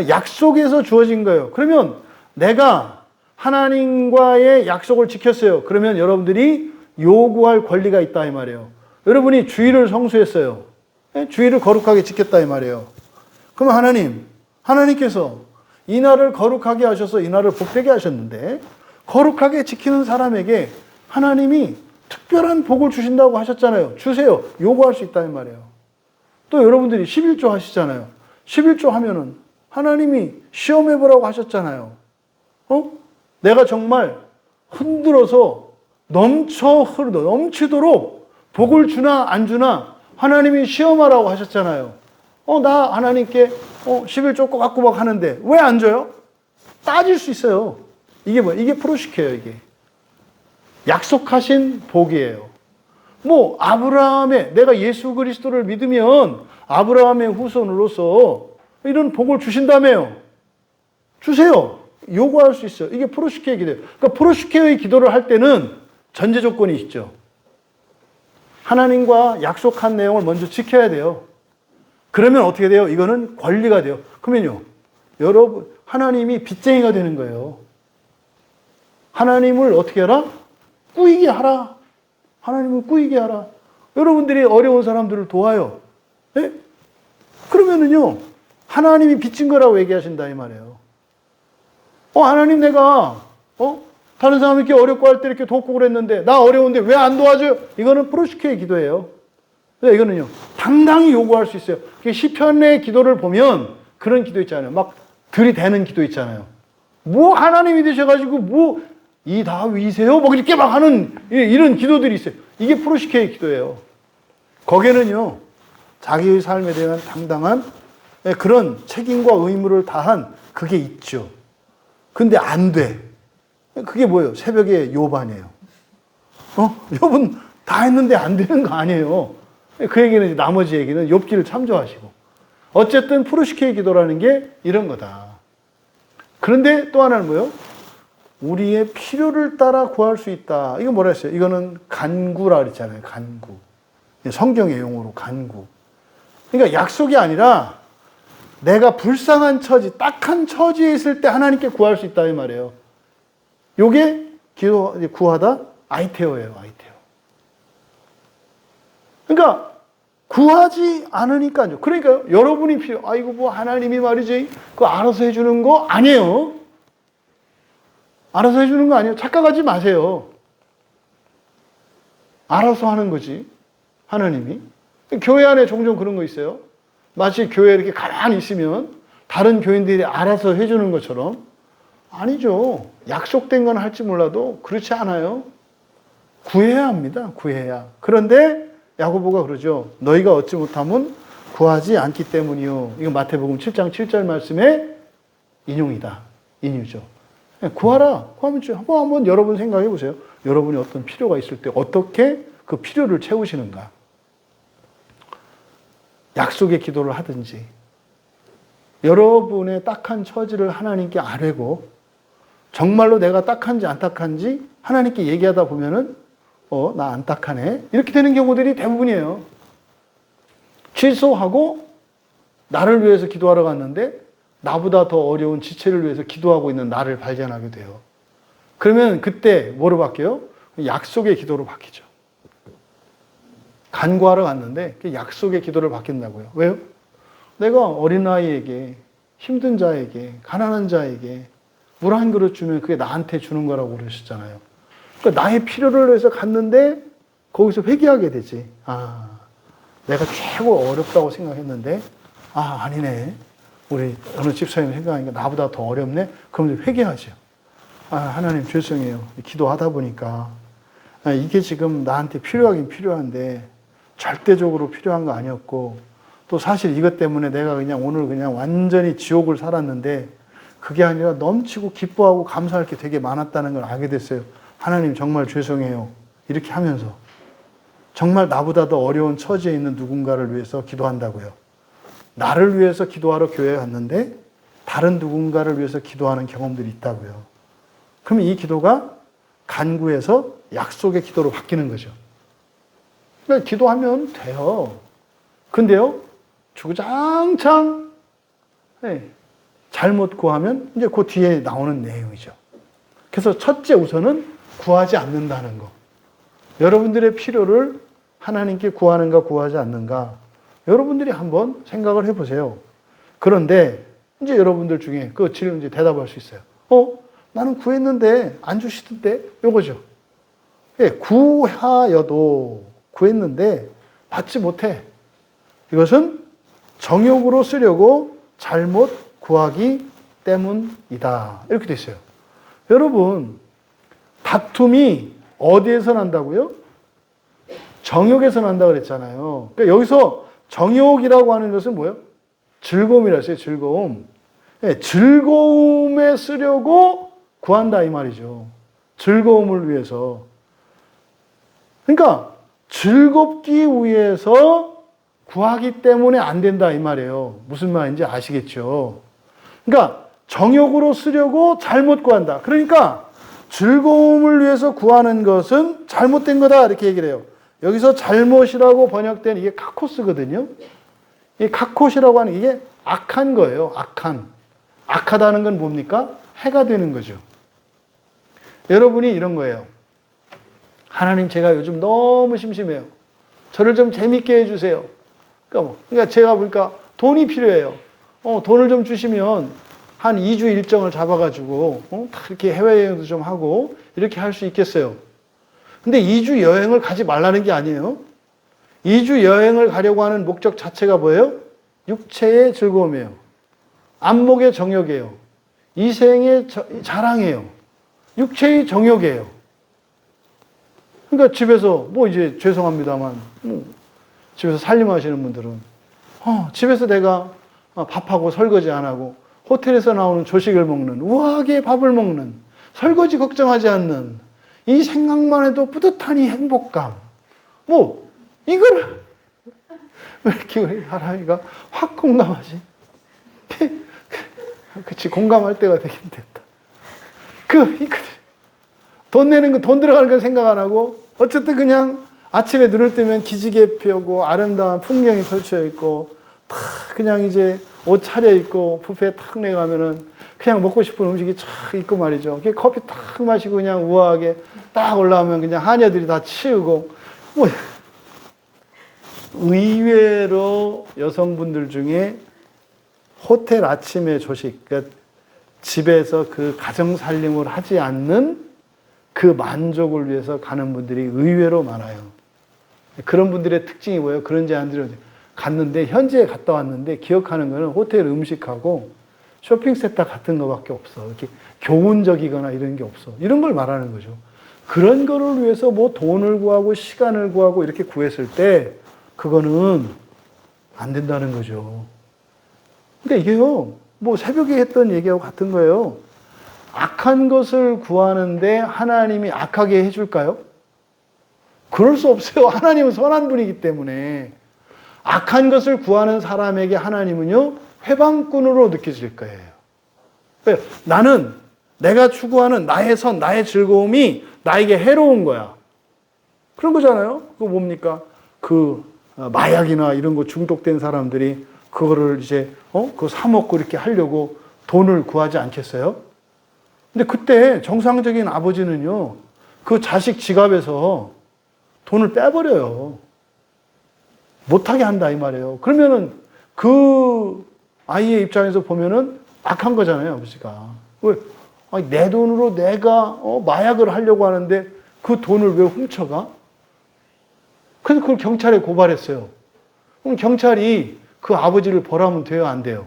약속에서 주어진 거예요. 그러면 내가 하나님과의 약속을 지켰어요. 그러면 여러분들이 요구할 권리가 있다 이 말이에요. 여러분이 주일을 성수했어요. 주일을 거룩하게 지켰다 이 말이에요. 그러면 하나님께서 이 날을 거룩하게 하셔서 이 날을 복되게 하셨는데 거룩하게 지키는 사람에게 하나님이 특별한 복을 주신다고 하셨잖아요. 주세요. 요구할 수 있다 이 말이에요. 또 여러분들이 11조 하시잖아요. 11조 하면은 하나님이 시험해보라고 하셨잖아요. 내가 정말 흔들어서 넘치도록 복을 주나 안 주나 하나님이 시험하라고 하셨잖아요. 나 하나님께 11조 꼬박꼬박 하는데 왜 안 줘요? 따질 수 있어요. 이게 뭐야? 이게 프로시케예요, 이게. 약속하신 복이에요. 뭐 아브라함의, 내가 예수 그리스도를 믿으면 아브라함의 후손으로서 이런 복을 주신다며요. 주세요. 요구할 수 있어요. 이게 프로시케의 기도예요. 그러니까 프로시케의 기도를 할 때는 전제 조건이 있죠. 하나님과 약속한 내용을 먼저 지켜야 돼요. 그러면 어떻게 돼요? 이거는 권리가 돼요. 그러면요, 여러분, 하나님이 빚쟁이가 되는 거예요. 하나님을 어떻게 하라? 꾸이게 하라. 하나님을 꾸이게 하라. 여러분들이 어려운 사람들을 도와요. 네? 그러면은요, 하나님이 빚진 거라고 얘기하신다 이 말이에요. 하나님 내가 다른 사람 이렇게 어렵고 할 때 이렇게 돕고 그랬는데 나 어려운데 왜 안 도와줘요? 이거는 프로시케의 기도예요. 이거는요, 당당히 요구할 수 있어요. 시편의 기도를 보면 그런 기도 있잖아요. 막 들이대는 기도 있잖아요. 뭐 하나님이 되셔가지고 뭐 이 다윗이세요? 뭐 이렇게 막 하는 이런 기도들이 있어요. 이게 프로시케의 기도예요. 거기에는요, 자기의 삶에 대한 당당한 그런 책임과 의무를 다한 그게 있죠. 근데 안 돼. 그게 뭐예요? 새벽에 욥 아니에요. 욥은 다 했는데 안 되는 거 아니에요. 그 얘기는 이제 나머지 얘기는 욥기를 참조하시고. 어쨌든 프로시케의 기도라는 게 이런 거다. 그런데 또 하나는 뭐예요? 우리의 필요를 따라 구할 수 있다. 이거 뭐라 했어요? 이거는 간구라 그랬잖아요. 간구. 성경의 용어로 간구. 그러니까 약속이 아니라 내가 불쌍한 처지, 딱한 처지에 있을 때 하나님께 구할 수 있다 이 말이에요. 요게 기도 구하다 아이테오예요. 아이테오. 그러니까 구하지 않으니까요. 그러니까요. 여러분이 이거 뭐 하나님이 말이지 그거 알아서 해주는 거 아니에요. 알아서 해주는 거 아니에요. 착각하지 마세요. 알아서 하는 거지. 하나님이. 교회 안에 종종 그런 거 있어요. 마치 교회에 이렇게 가만히 있으면 다른 교인들이 알아서 해주는 것처럼. 아니죠. 약속된 건 할지 몰라도 그렇지 않아요. 구해야 합니다. 구해야. 그런데 야고보가 그러죠. 너희가 얻지 못하면 구하지 않기 때문이요. 이거 마태복음 7장 7절 말씀의 인용이다. 인유죠. 구하라. 구하면 한번 여러분 생각해 보세요. 여러분이 어떤 필요가 있을 때 어떻게 그 필요를 채우시는가. 약속의 기도를 하든지 여러분의 딱한 처지를 하나님께 아뢰고 정말로 내가 딱한지 안 딱한지 하나님께 얘기하다 보면은 나 안 딱하네. 이렇게 되는 경우들이 대부분이에요. 취소하고 나를 위해서 기도하러 갔는데 나보다 더 어려운 지체를 위해서 기도하고 있는 나를 발견하게 돼요. 그러면 그때 뭐로 바뀌어요? 약속의 기도로 바뀌죠. 간구하러 갔는데 약속의 기도를 바뀐다고요. 왜요? 내가 어린아이에게, 힘든 자에게, 가난한 자에게 물 한 그릇 주면 그게 나한테 주는 거라고 그러셨잖아요. 그러니까 나의 필요를 위해서 갔는데 거기서 회개하게 되지. 내가 최고 어렵다고 생각했는데 아니네. 우리 어느 집사님 생각하니까 나보다 더 어렵네. 그럼 회개하죠. 하나님 죄송해요. 기도하다 보니까 이게 지금 나한테 필요하긴 필요한데 절대적으로 필요한 거 아니었고 또 사실 이것 때문에 내가 오늘 완전히 지옥을 살았는데 그게 아니라 넘치고 기뻐하고 감사할 게 되게 많았다는 걸 알게 됐어요. 하나님 정말 죄송해요. 이렇게 하면서 정말 나보다 더 어려운 처지에 있는 누군가를 위해서 기도한다고요. 나를 위해서 기도하러 교회에 갔는데 다른 누군가를 위해서 기도하는 경험들이 있다고요. 그러면 이 기도가 간구에서 약속의 기도로 바뀌는 거죠. 그러니까 기도하면 돼요. 근데요, 주구장창 잘못 구하면 이제 그 뒤에 나오는 내용이죠. 그래서 첫째 우선은 구하지 않는다는 거. 여러분들의 필요를 하나님께 구하는가 구하지 않는가 여러분들이 한번 생각을 해보세요. 그런데 이제 여러분들 중에 그 질문 이제 대답할 수 있어요. 나는 구했는데 안 주시던데? 요거죠. 구하여도 구했는데 받지 못해. 이것은 정욕으로 쓰려고 잘못 구하기 때문이다. 이렇게 돼 있어요. 여러분, 다툼이 어디에서 난다고요? 정욕에서 난다 그랬잖아요. 그러니까 여기서 정욕이라고 하는 것은 뭐예요? 즐거움이라 했어요. 즐거움. 즐거움에 쓰려고 구한다 이 말이죠. 즐거움을 위해서. 그러니까 즐겁기 위해서 구하기 때문에 안 된다 이 말이에요. 무슨 말인지 아시겠죠? 그러니까 정욕으로 쓰려고 잘못 구한다. 그러니까 즐거움을 위해서 구하는 것은 잘못된 거다 이렇게 얘기를 해요. 여기서 잘못이라고 번역된 이게 카코스거든요. 이 카코시라고 하는 이게 악한 거예요. 악한. 악하다는 건 뭡니까? 해가 되는 거죠. 여러분이 이런 거예요. 하나님 제가 요즘 너무 심심해요. 저를 좀 재밌게 해주세요. 그러니까 제가 보니까 돈이 필요해요. 돈을 좀 주시면 한 2주 일정을 잡아가지고 이렇게 해외여행도 좀 하고 이렇게 할 수 있겠어요. 근데 2주 여행을 가지 말라는 게 아니에요. 2주 여행을 가려고 하는 목적 자체가 뭐예요? 육체의 즐거움이에요. 안목의 정욕이에요. 이생의 자랑이에요. 육체의 정욕이에요. 그러니까 집에서, 뭐 이제 죄송합니다만, 집에서 살림하시는 분들은, 집에서 내가 밥하고 설거지 안 하고, 호텔에서 나오는 조식을 먹는, 우아하게 밥을 먹는, 설거지 걱정하지 않는, 이 생각만 해도 뿌듯한 이 행복감. 뭐, 이걸, 왜 이렇게 우리 하람이가 확 공감하지? 그치, 공감할 때가 되긴 됐다. 돈 내는 거, 돈 들어가는 건 생각 안 하고, 어쨌든 그냥 아침에 눈을 뜨면 기지개 펴고, 아름다운 풍경이 펼쳐 있고, 탁 그냥 이제 옷 차려입고, 뷔페에 탁 내가면은, 그냥 먹고 싶은 음식이 쫙 있고 말이죠. 커피 탁 마시고 그냥 우아하게 딱 올라오면 그냥 하녀들이 다 치우고, 뭐, 의외로 여성분들 중에 호텔 아침의 조식, 그러니까 집에서 그 가정살림을 하지 않는 그 만족을 위해서 가는 분들이 의외로 많아요. 그런 분들의 특징이 뭐예요? 그런 제안들을 갔는데, 현지에 갔다 왔는데 기억하는 거는 호텔 음식하고 쇼핑센터 같은 거밖에 없어. 이렇게 교훈적이거나 이런 게 없어. 이런 걸 말하는 거죠. 그런 거를 위해서 뭐 돈을 구하고 시간을 구하고 이렇게 구했을 때 그거는 안 된다는 거죠. 그러니까 이게요, 뭐 새벽에 했던 얘기하고 같은 거예요. 악한 것을 구하는데 하나님이 악하게 해줄까요? 그럴 수 없어요. 하나님은 선한 분이기 때문에. 악한 것을 구하는 사람에게 하나님은요, 회방꾼으로 느껴질 거예요. 나는 내가 추구하는 나의 선, 나의 즐거움이 나에게 해로운 거야. 그런 거잖아요. 그거 뭡니까? 마약이나 이런 거 중독된 사람들이 그거를 이제, 그거 사먹고 이렇게 하려고 돈을 구하지 않겠어요? 근데 그때 정상적인 아버지는요, 그 자식 지갑에서 돈을 빼버려요. 못하게 한다, 이 말이에요. 그러면은 그 아이의 입장에서 보면은 악한 거잖아요, 아버지가. 왜? 아니, 내 돈으로 내가 마약을 하려고 하는데 그 돈을 왜 훔쳐가? 그래서 그걸 경찰에 고발했어요. 그럼 경찰이 그 아버지를 벌하면 돼요, 안 돼요?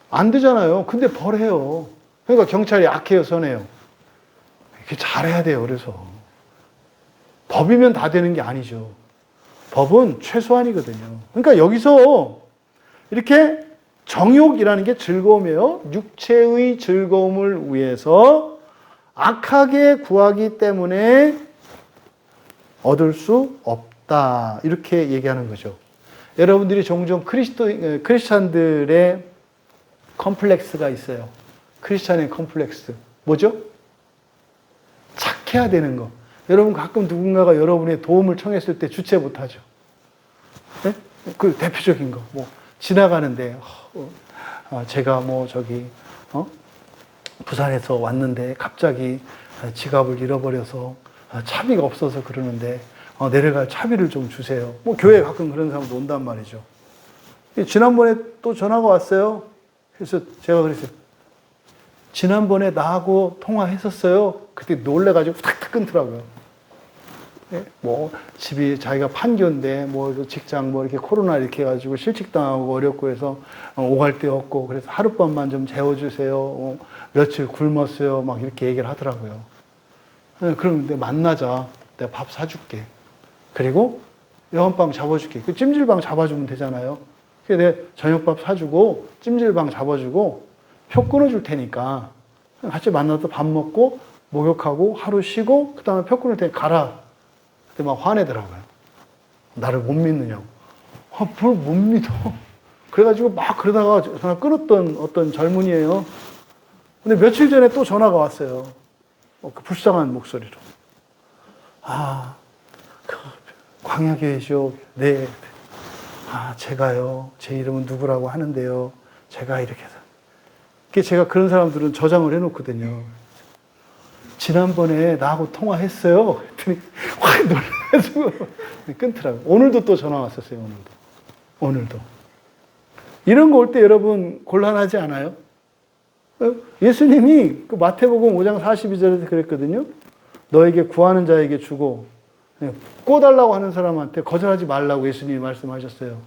안 되잖아요. 근데 벌해요. 그러니까 경찰이 악해요, 선해요? 이렇게 잘해야 돼요, 그래서. 법이면 다 되는 게 아니죠. 법은 최소한이거든요. 그러니까 여기서 이렇게 정욕이라는 게 즐거움이에요. 육체의 즐거움을 위해서 악하게 구하기 때문에 얻을 수 없다. 이렇게 얘기하는 거죠. 여러분들이 종종 크리스찬들의 컴플렉스가 있어요. 크리스찬의 컴플렉스. 뭐죠? 착해야 되는 거. 여러분 가끔 누군가가 여러분의 도움을 청했을 때 주체 못하죠. 네? 그 대표적인 거. 뭐 지나가는데 제가 부산에서 왔는데 갑자기 지갑을 잃어버려서 차비가 없어서 그러는데 내려갈 차비를 좀 주세요. 뭐 교회에 가끔 그런 사람도 온단 말이죠. 지난번에 또 전화가 왔어요. 그래서 제가 그랬어요. 지난번에 나하고 통화했었어요. 그때 놀래가지고 탁탁 끊더라고요. 네? 뭐 집이 자기가 판교인데 뭐 직장 뭐 이렇게 코로나 이렇게 해가지고 실직당하고 어렵고 해서 오갈 데 없고 그래서 하룻밤만 좀 재워주세요. 며칠 굶었어요. 막 이렇게 얘기를 하더라고요. 네, 그럼 내가 만나자. 내가 밥 사줄게. 그리고 여원빵 잡아줄게. 그 찜질방 잡아주면 되잖아요. 그래서 내가 저녁밥 사주고 찜질방 잡아주고 표 끊어줄 테니까 같이 만나서 밥 먹고 목욕하고 하루 쉬고 그 다음에 표 끊을 테니까 가라. 그때 막 화내더라고요. 나를 못 믿느냐고. 뭘 못 믿어. 그래가지고 막 그러다가 전화 끊었던 어떤 젊은이에요. 근데 며칠 전에 또 전화가 왔어요. 그 불쌍한 목소리로. 광야교회시오. 네. 제가요. 제 이름은 누구라고 하는데요. 제가 이렇게 해서. 제가 그런 사람들은 저장을 해놓거든요. 지난번에 나하고 통화했어요. 그랬더니 확 놀라가지고 끊더라고요. 오늘도 또 전화 왔었어요. 오늘도. 이런 거 올 때 여러분 곤란하지 않아요? 예수님이 그 마태복음 5장 42절에서 그랬거든요. 너에게 구하는 자에게 주고 꿔달라고 하는 사람한테 거절하지 말라고 예수님이 말씀하셨어요.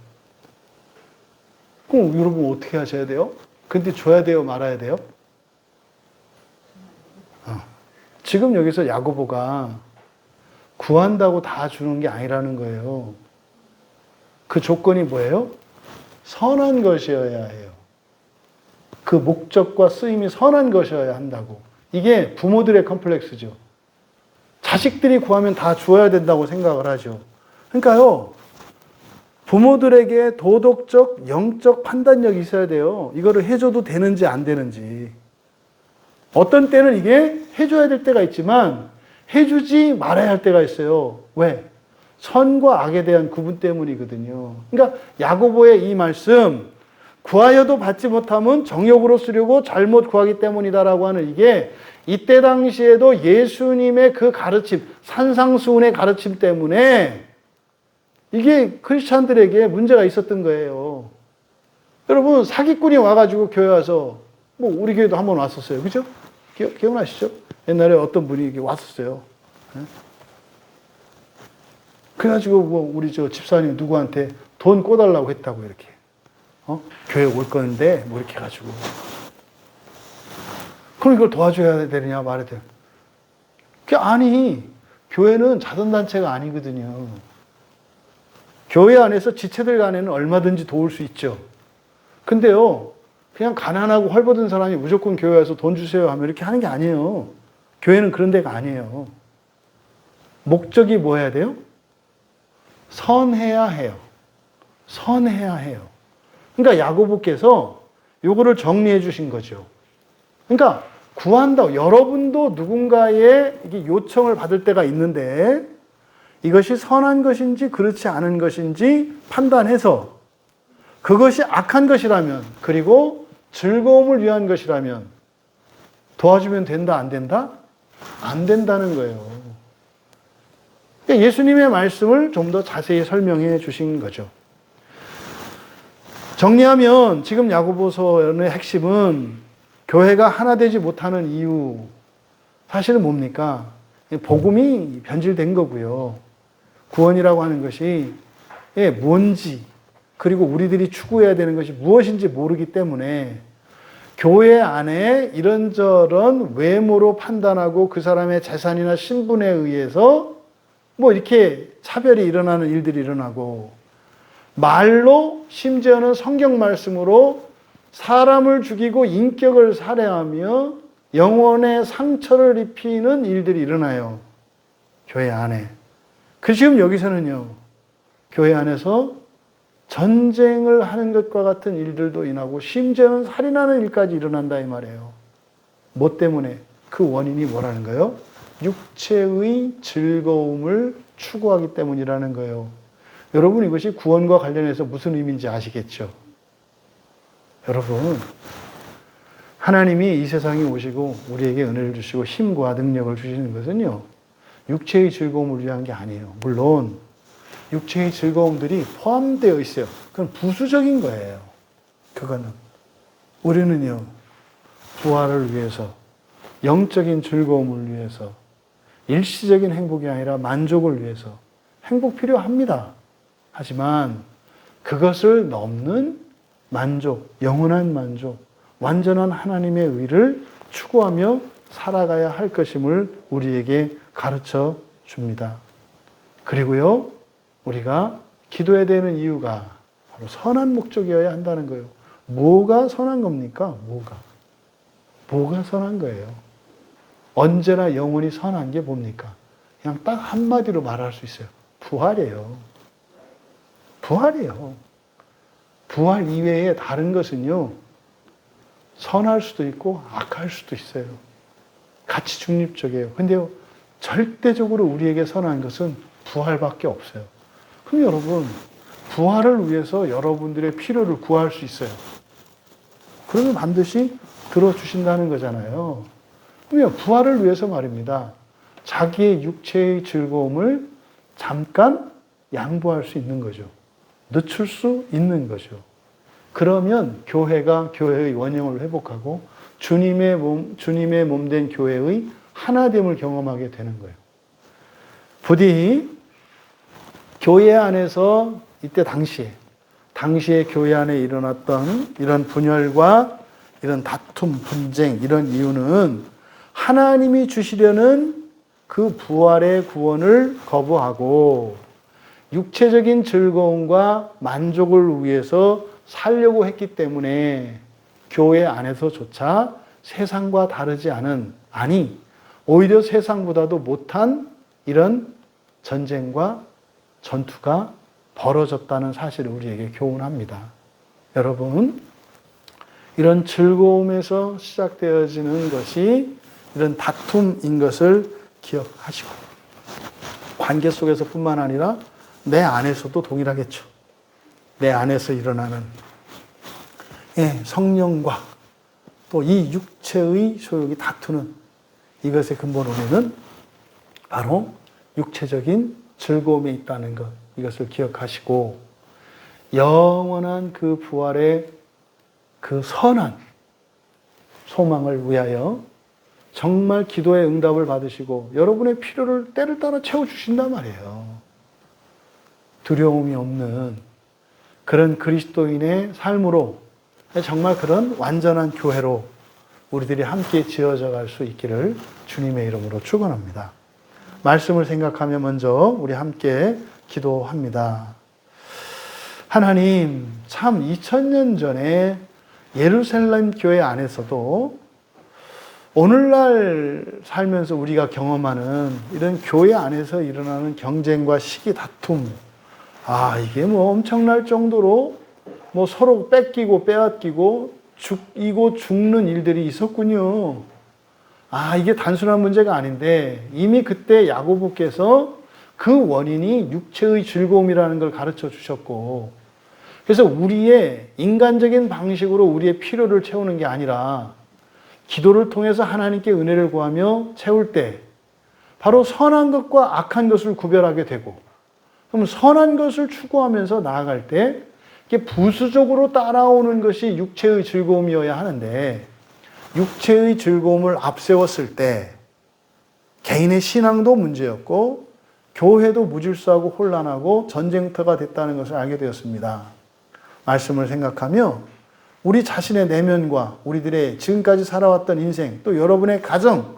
그럼 여러분 어떻게 하셔야 돼요? 근데 줘야 돼요? 말아야 돼요? 지금 여기서 야고보가 구한다고 다 주는 게 아니라는 거예요. 그 조건이 뭐예요? 선한 것이어야 해요. 그 목적과 쓰임이 선한 것이어야 한다고. 이게 부모들의 컴플렉스죠. 자식들이 구하면 다 주어야 된다고 생각을 하죠. 그러니까요, 부모들에게 도덕적, 영적 판단력이 있어야 돼요. 이거를 해줘도 되는지 안 되는지. 어떤 때는 이게 해줘야 될 때가 있지만 해주지 말아야 할 때가 있어요. 왜? 선과 악에 대한 구분 때문이거든요. 그러니까 야고보의 이 말씀, 구하여도 받지 못하면 정욕으로 쓰려고 잘못 구하기 때문이다라고 하는 이게 이때 당시에도 예수님의 그 가르침, 산상수훈의 가르침 때문에 이게 크리스찬들에게 문제가 있었던 거예요. 여러분, 사기꾼이 와가지고 교회 와서, 뭐, 우리 교회도 한번 왔었어요. 그죠? 기억나시죠? 옛날에 어떤 분이 이렇게 왔었어요. 그래가지고, 뭐, 우리 집사님 누구한테 돈 꿔달라고 했다고, 이렇게. 교회 올 건데, 뭐, 이렇게 해가지고. 그럼 이걸 도와줘야 되느냐, 말해야 돼. 아니, 교회는 자선단체가 아니거든요. 교회 안에서 지체들 간에는 얼마든지 도울 수 있죠. 근데요, 그냥 가난하고 헐벗은 사람이 무조건 교회 와서 돈 주세요 하면 이렇게 하는 게 아니에요. 교회는 그런 데가 아니에요. 목적이 뭐 해야 돼요? 선해야 해요. 선해야 해요. 그러니까 야고보께서 요거를 정리해 주신 거죠. 그러니까 구한다. 여러분도 누군가의 요청을 받을 때가 있는데 이것이 선한 것인지 그렇지 않은 것인지 판단해서 그것이 악한 것이라면 그리고 즐거움을 위한 것이라면 도와주면 된다, 안 된다? 안 된다는 거예요. 예수님의 말씀을 좀 더 자세히 설명해 주신 거죠. 정리하면 지금 야고보서의 핵심은 교회가 하나 되지 못하는 이유, 사실은 뭡니까? 복음이 변질된 거고요. 구원이라고 하는 것이 뭔지 그리고 우리들이 추구해야 되는 것이 무엇인지 모르기 때문에 교회 안에 이런저런 외모로 판단하고 그 사람의 재산이나 신분에 의해서 뭐 이렇게 차별이 일어나는 일들이 일어나고 말로 심지어는 성경 말씀으로 사람을 죽이고 인격을 살해하며 영혼의 상처를 입히는 일들이 일어나요. 교회 안에. 지금 여기서는요, 교회 안에서 전쟁을 하는 것과 같은 일들도 일어나고 심지어는 살인하는 일까지 일어난다 이 말이에요. 뭐 때문에? 그 원인이 뭐라는 거예요? 육체의 즐거움을 추구하기 때문이라는 거예요. 여러분, 이것이 구원과 관련해서 무슨 의미인지 아시겠죠? 여러분, 하나님이 이 세상에 오시고 우리에게 은혜를 주시고 힘과 능력을 주시는 것은요, 육체의 즐거움을 위한 게 아니에요. 물론 육체의 즐거움들이 포함되어 있어요. 그건 부수적인 거예요. 그거는. 우리는요, 부활을 위해서, 영적인 즐거움을 위해서, 일시적인 행복이 아니라 만족을 위해서 행복 필요합니다. 하지만 그것을 넘는 만족, 영원한 만족, 완전한 하나님의 의를 추구하며 살아가야 할 것임을 우리에게 가르쳐 줍니다. 그리고요, 우리가 기도해야 되는 이유가 바로 선한 목적이어야 한다는 거예요. 뭐가 선한 겁니까? 뭐가 선한 거예요? 언제나 영혼이 선한 게 뭡니까? 그냥 딱 한마디로 말할 수 있어요. 부활이에요. 부활이에요. 부활 이외에 다른 것은요, 선할 수도 있고 악할 수도 있어요. 같이 중립적이에요. 근데요, 절대적으로 우리에게 선한 것은 부활밖에 없어요. 그럼 여러분, 부활을 위해서 여러분들의 필요를 구할 수 있어요. 그러면 반드시 들어주신다는 거잖아요. 그러면 부활을 위해서 말입니다. 자기의 육체의 즐거움을 잠깐 양보할 수 있는 거죠. 늦출 수 있는 거죠. 그러면 교회가 교회의 원형을 회복하고 주님의 몸된 교회의 하나됨을 경험하게 되는 거예요. 부디 교회 안에서 이때 당시에 교회 안에 일어났던 이런 분열과 이런 다툼, 분쟁, 이런 이유는 하나님이 주시려는 그 부활의 구원을 거부하고 육체적인 즐거움과 만족을 위해서 살려고 했기 때문에 교회 안에서조차 세상과 다르지 않은, 아니 오히려 세상보다도 못한 이런 전쟁과 전투가 벌어졌다는 사실을 우리에게 교훈합니다. 여러분, 이런 즐거움에서 시작되어지는 것이 이런 다툼인 것을 기억하시고, 관계 속에서뿐만 아니라 내 안에서도 동일하겠죠. 내 안에서 일어나는 성령과 또 이 육체의 소욕이 다투는 이것의 근본 원인은 바로 육체적인 즐거움에 있다는 것, 이것을 기억하시고 영원한 그 부활의 그 선한 소망을 위하여 정말 기도의 응답을 받으시고 여러분의 필요를 때를 따라 채워주신단 말이에요. 두려움이 없는 그런 그리스도인의 삶으로, 정말 그런 완전한 교회로 우리들이 함께 지어져 갈 수 있기를 주님의 이름으로 축원합니다. 말씀을 생각하며 먼저 우리 함께 기도합니다. 하나님, 참 2000년 전에 예루살렘 교회 안에서도 오늘날 살면서 우리가 경험하는 이런 교회 안에서 일어나는 경쟁과 시기 다툼, 이게 뭐 엄청날 정도로 뭐 서로 뺏기고 빼앗기고 죽이고 죽는 일들이 있었군요. 이게 단순한 문제가 아닌데 이미 그때 야고보께서 그 원인이 육체의 즐거움이라는 걸 가르쳐 주셨고, 그래서 우리의 인간적인 방식으로 우리의 필요를 채우는 게 아니라 기도를 통해서 하나님께 은혜를 구하며 채울 때 바로 선한 것과 악한 것을 구별하게 되고, 그럼 선한 것을 추구하면서 나아갈 때 이게 부수적으로 따라오는 것이 육체의 즐거움이어야 하는데, 육체의 즐거움을 앞세웠을 때 개인의 신앙도 문제였고 교회도 무질서하고 혼란하고 전쟁터가 됐다는 것을 알게 되었습니다. 말씀을 생각하며 우리 자신의 내면과 우리들의 지금까지 살아왔던 인생, 또 여러분의 가정,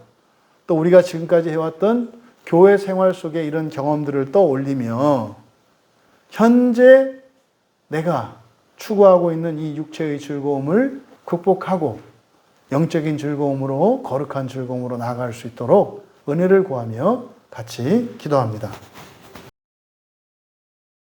또 우리가 지금까지 해왔던 교회 생활 속에 이런 경험들을 떠올리며 현재 내가 추구하고 있는 이 육체의 즐거움을 극복하고 영적인 즐거움으로, 거룩한 즐거움으로 나아갈 수 있도록 은혜를 구하며 같이 기도합니다.